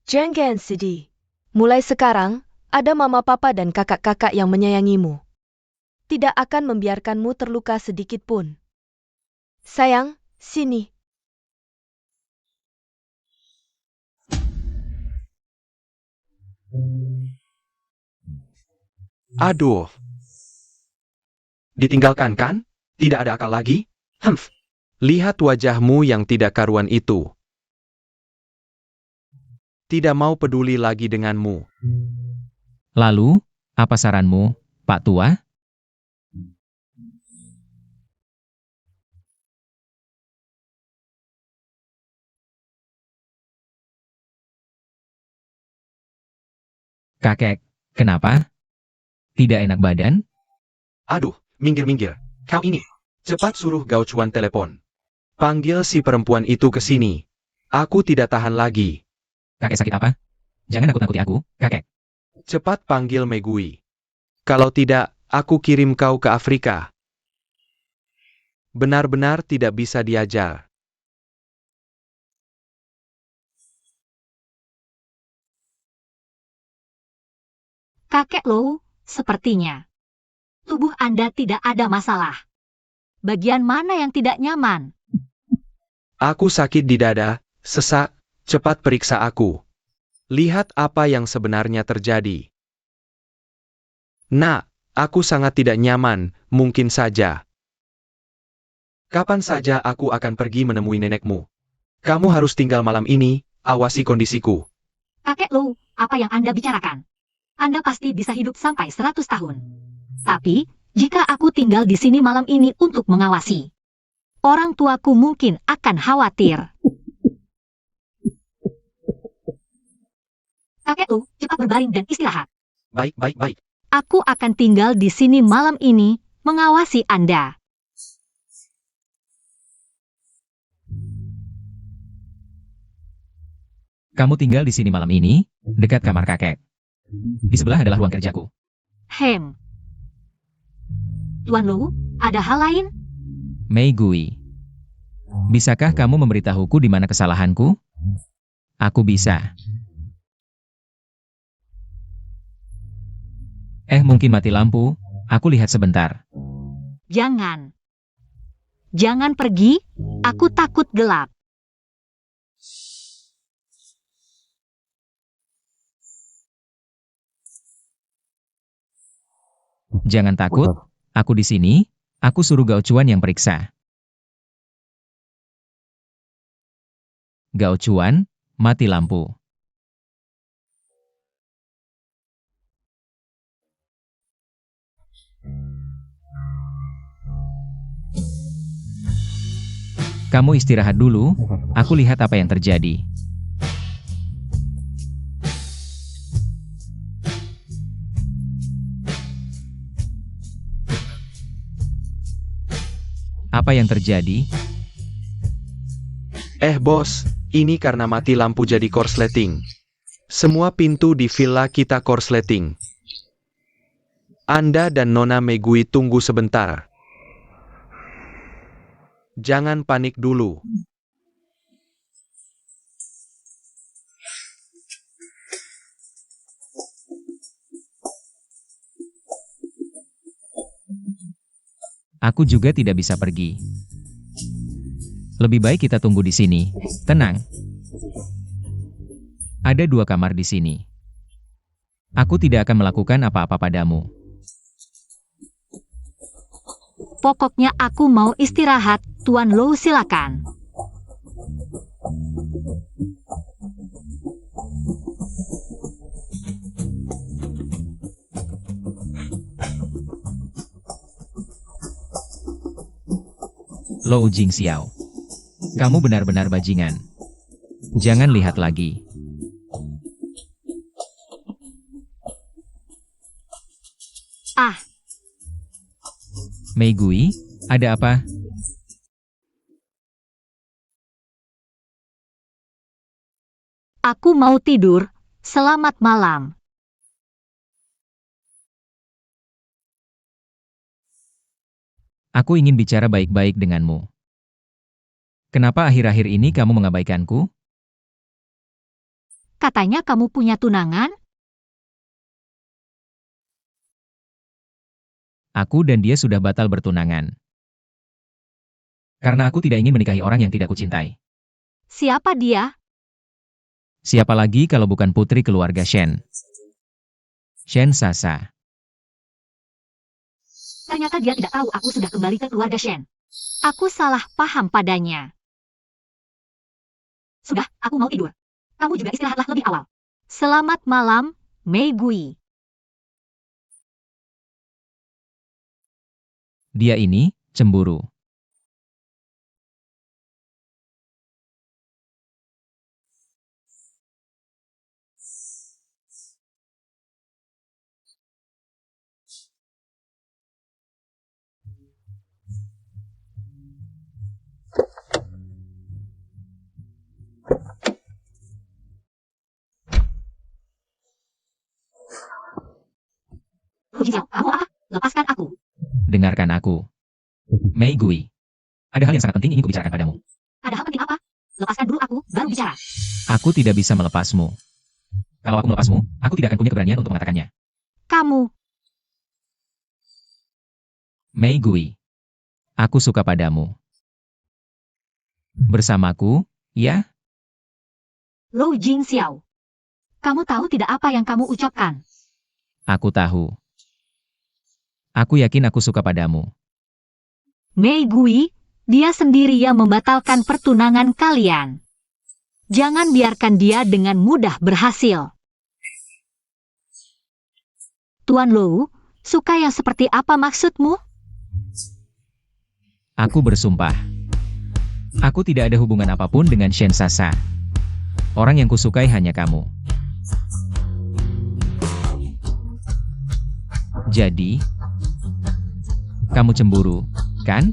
Jangan sedih. Mulai sekarang, ada mama papa dan kakak-kakak yang menyayangimu. Tidak akan membiarkanmu terluka sedikit pun. Sayang, sini. Aduh. Ditinggalkan kan? Tidak ada akal lagi? Lihat wajahmu yang tidak karuan itu. Tidak mau peduli lagi denganmu. Lalu, apa saranmu, Pak Tua? Kakek, kenapa? Tidak enak badan? Aduh, minggir. Kau ini. Cepat suruh Gao Chuan telepon. Panggil si perempuan itu ke sini. Aku tidak tahan lagi. Kakek sakit apa? Jangan nakut-nakuti aku, kakek. Cepat panggil Megui. Kalau tidak, aku kirim kau ke Afrika. Benar-benar tidak bisa diajar. Kakek Lou, sepertinya tubuh Anda tidak ada masalah. Bagian mana yang tidak nyaman? Aku sakit di dada, sesak, cepat periksa aku. Lihat apa yang sebenarnya terjadi. Nak, aku sangat tidak nyaman, mungkin saja. Kapan saja aku akan pergi menemui nenekmu. Kamu harus tinggal malam ini, awasi kondisiku. Kakek Lou, apa yang Anda bicarakan? Anda pasti bisa hidup sampai 100 tahun. Tapi, jika aku tinggal di sini malam ini untuk mengawasi, orang tuaku mungkin akan khawatir. Kakek Lou, cepat berbaring dan istirahat. Baik. Aku akan tinggal di sini malam ini, mengawasi Anda. Kamu tinggal di sini malam ini, dekat kamar kakek. Di sebelah adalah ruang kerjaku. Tuan Lou, ada hal lain? Megui. Bisakah kamu memberitahuku di mana kesalahanku? Aku bisa. Mungkin mati lampu. Aku lihat sebentar. Jangan. Jangan pergi, aku takut gelap. Jangan takut, aku di sini, aku suruh Gao Chuan yang periksa. Gao Chuan, mati lampu. Kamu istirahat dulu, aku lihat apa yang terjadi. Apa yang terjadi? Bos, ini karena mati lampu jadi korsleting. Semua pintu di villa kita korsleting. Anda dan Nona Megui tunggu sebentar. Jangan panik dulu. Aku juga tidak bisa pergi. Lebih baik kita tunggu di sini. Tenang. Ada 2 kamar di sini. Aku tidak akan melakukan apa-apa padamu. Pokoknya aku mau istirahat, Tuan Lou silakan. Lou Jingxiao. Kamu benar-benar bajingan. Jangan lihat lagi. Ah, Mei Gui, ada apa? aku mau tidur. Selamat malam. Aku ingin bicara baik-baik denganmu. Kenapa akhir-akhir ini kamu mengabaikanku? Katanya kamu punya tunangan? Aku dan dia sudah batal bertunangan. Karena aku tidak ingin menikahi orang yang tidak kucintai. Siapa dia? Siapa lagi kalau bukan putri keluarga Shen? Shen Sasa. Ternyata dia tidak tahu aku sudah kembali ke keluarga Shen. Aku salah paham padanya. Sudah, aku mau tidur. Kamu juga istirahatlah lebih awal. Selamat malam, Mei Gui. Dia ini, cemburu. Hu Jinxiao, kamu apa? Lepaskan aku. Dengarkan aku. Mei Gui. Ada hal yang sangat penting ingin kubicarakan padamu. Ada hal penting apa? Lepaskan dulu aku, baru bicara. Aku tidak bisa melepasmu. Kalau aku melepasmu, aku tidak akan punya keberanian untuk mengatakannya. Kamu, Mei Gui. Aku suka padamu. Bersamaku, ya? Lou Jingxiao. Kamu tahu tidak apa yang kamu ucapkan? Aku tahu. Aku yakin aku suka padamu. Mei Gui, dia sendiri yang membatalkan pertunangan kalian. Jangan biarkan dia dengan mudah berhasil. Tuan Lou, suka yang seperti apa maksudmu? Aku bersumpah. Aku tidak ada hubungan apapun dengan Shen Sasa. Orang yang kusukai hanya kamu. Jadi, kamu cemburu, kan?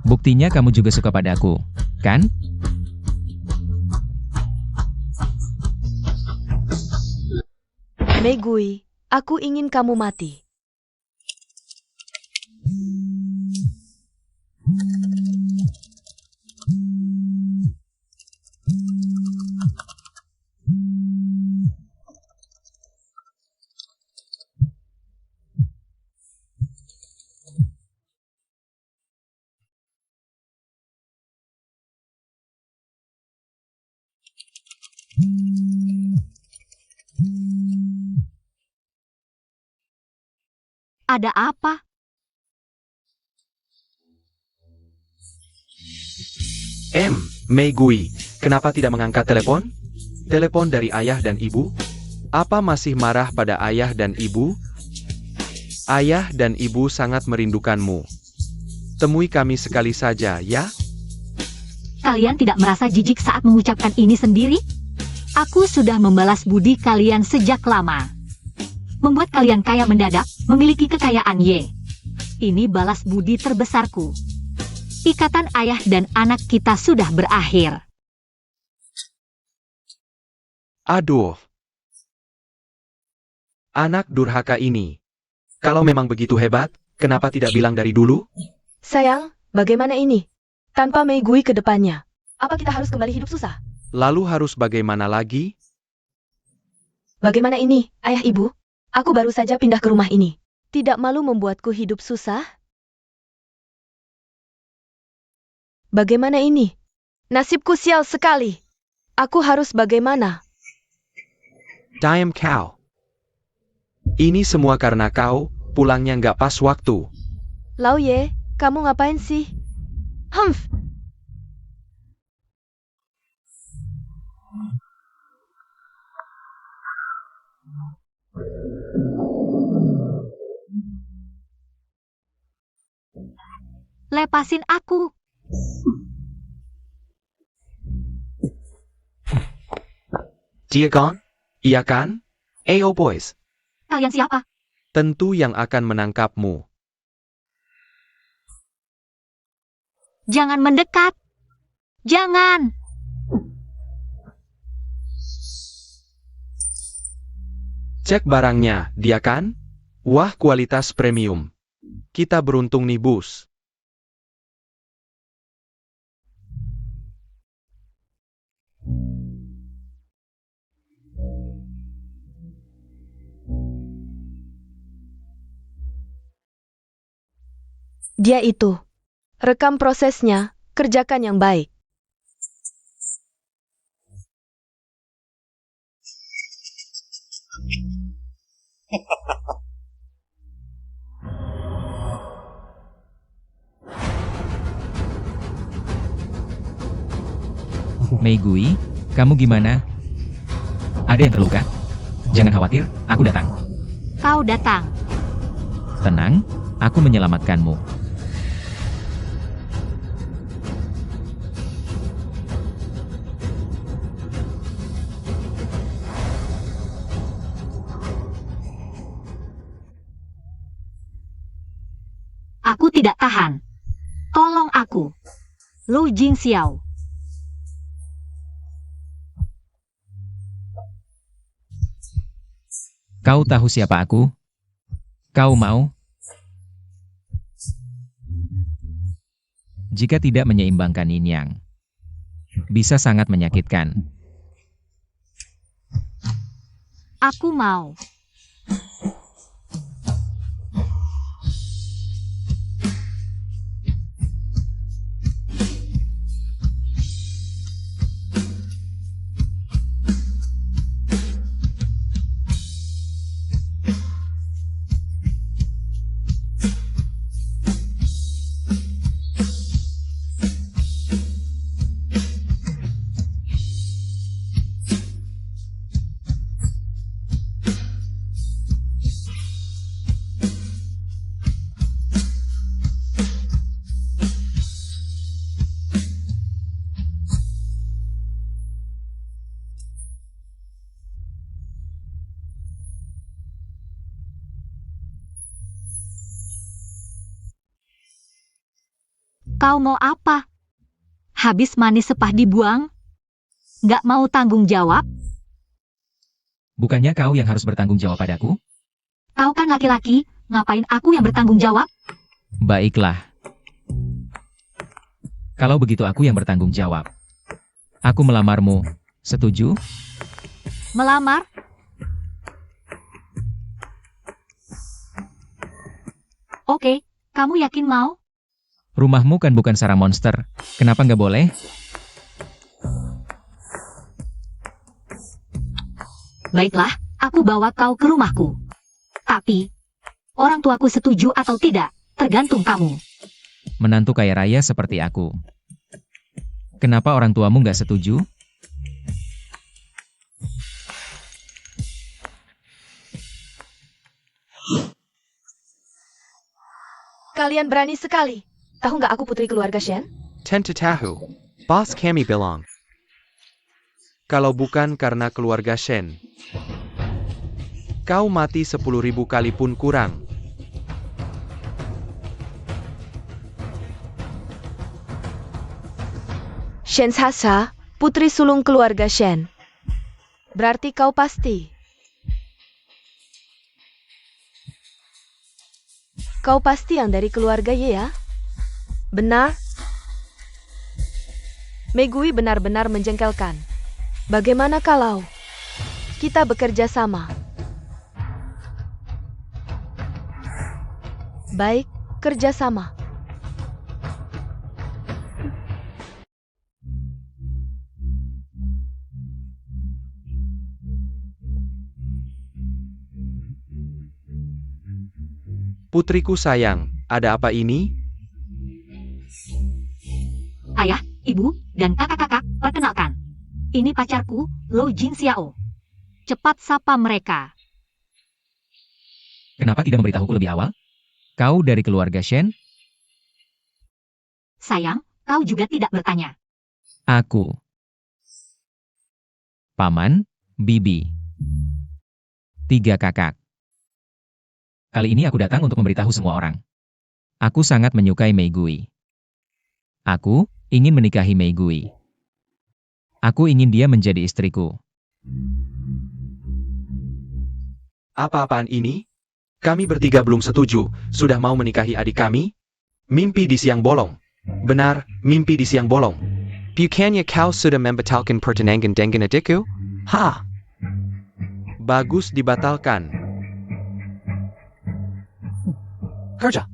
Buktinya kamu juga suka padaku, kan? Mei Gui, aku ingin kamu mati. Ada apa? Mei Gui, kenapa tidak mengangkat telepon? Telepon dari ayah dan ibu? Apa masih marah pada ayah dan ibu? Ayah dan ibu sangat merindukanmu. Temui kami sekali saja, ya? Kalian tidak merasa jijik saat mengucapkan ini sendiri? Aku sudah membalas budi kalian sejak lama. Membuat kalian kaya mendadak, memiliki kekayaan Y. Ini balas budi terbesarku. Ikatan ayah dan anak kita sudah berakhir. Aduh. Anak durhaka ini. Kalau memang begitu hebat, kenapa tidak bilang dari dulu? Sayang, bagaimana ini? Tanpa Mei Gui ke depannya. Apa kita harus kembali hidup susah? Lalu harus bagaimana lagi? Bagaimana ini, ayah ibu? Aku baru saja pindah ke rumah ini. Tidak malu membuatku hidup susah? Bagaimana ini? Nasibku sial sekali. Aku harus bagaimana? Diam kau. Ini semua karena kau, pulangnya nggak pas waktu. Lau Ye, kamu ngapain sih? Humph. Lepasin aku. Dia gone? Iya kan? Ayo boys, Kalian siapa? tentu yang akan menangkapmu. Jangan mendekat. Jangan. Cek barangnya, dia kan? Wah, kualitas premium. Kita beruntung nih, bus. Dia itu. Rekam prosesnya, kerjakan yang baik. Mei Gui, kamu gimana? Ada yang terluka? Jangan khawatir, aku datang. Kau datang. Tenang, aku menyelamatkanmu. Aku tidak tahan. Tolong aku. Lu Jing Xiao. Kau tahu siapa aku? Kau mau? Jika tidak menyeimbangkan yin yang, bisa sangat menyakitkan. Aku mau. Kau mau apa? Habis manis sepah dibuang? Nggak mau tanggung jawab? Bukannya kau yang harus bertanggung jawab padaku? Kau kan laki-laki, ngapain aku yang bertanggung jawab? Baiklah. Kalau begitu aku yang bertanggung jawab. Aku melamarmu. Setuju? Melamar? Oke, kamu yakin mau? Rumahmu kan bukan sarang monster. Kenapa nggak boleh? Baiklah, aku bawa kau ke rumahku. Tapi, Orang tuaku setuju atau tidak, tergantung kamu. Menantu kaya raya seperti aku. Kenapa orang tuamu nggak setuju? Kalian berani sekali. Tahu nggak aku putri keluarga Shen? Tentu tahu. Bos kami bilang. Kalau bukan karena keluarga Shen, kau mati 10.000 kali pun kurang. Shen Sasa, putri sulung keluarga Shen. Berarti kau pasti. Kau pasti yang dari keluarga Ye ya? Benar? Megui benar-benar menjengkelkan. Bagaimana kalau kita bekerja sama? Baik, kerja sama. Putriku sayang, ada apa ini? Ayah, ibu, dan kakak-kakak, perkenalkan. Ini pacarku, Lo Jin Xiao. Cepat sapa mereka. Kenapa tidak memberitahuku lebih awal? Kau dari keluarga Shen? Sayang, kau juga tidak bertanya. Aku. Paman, bibi. 3 kakak. Kali ini aku datang untuk memberitahu semua orang. Aku sangat menyukai Meigui. Aku ingin menikahi Meigui. Aku ingin dia menjadi istriku. Apa-apaan ini? Kami bertiga belum setuju, sudah mau menikahi adik kami? Mimpi di siang bolong. Benar, mimpi di siang bolong. Bukannya kau sudah membatalkan pertunangan dengan adikku? Ha! Bagus dibatalkan. Kerja.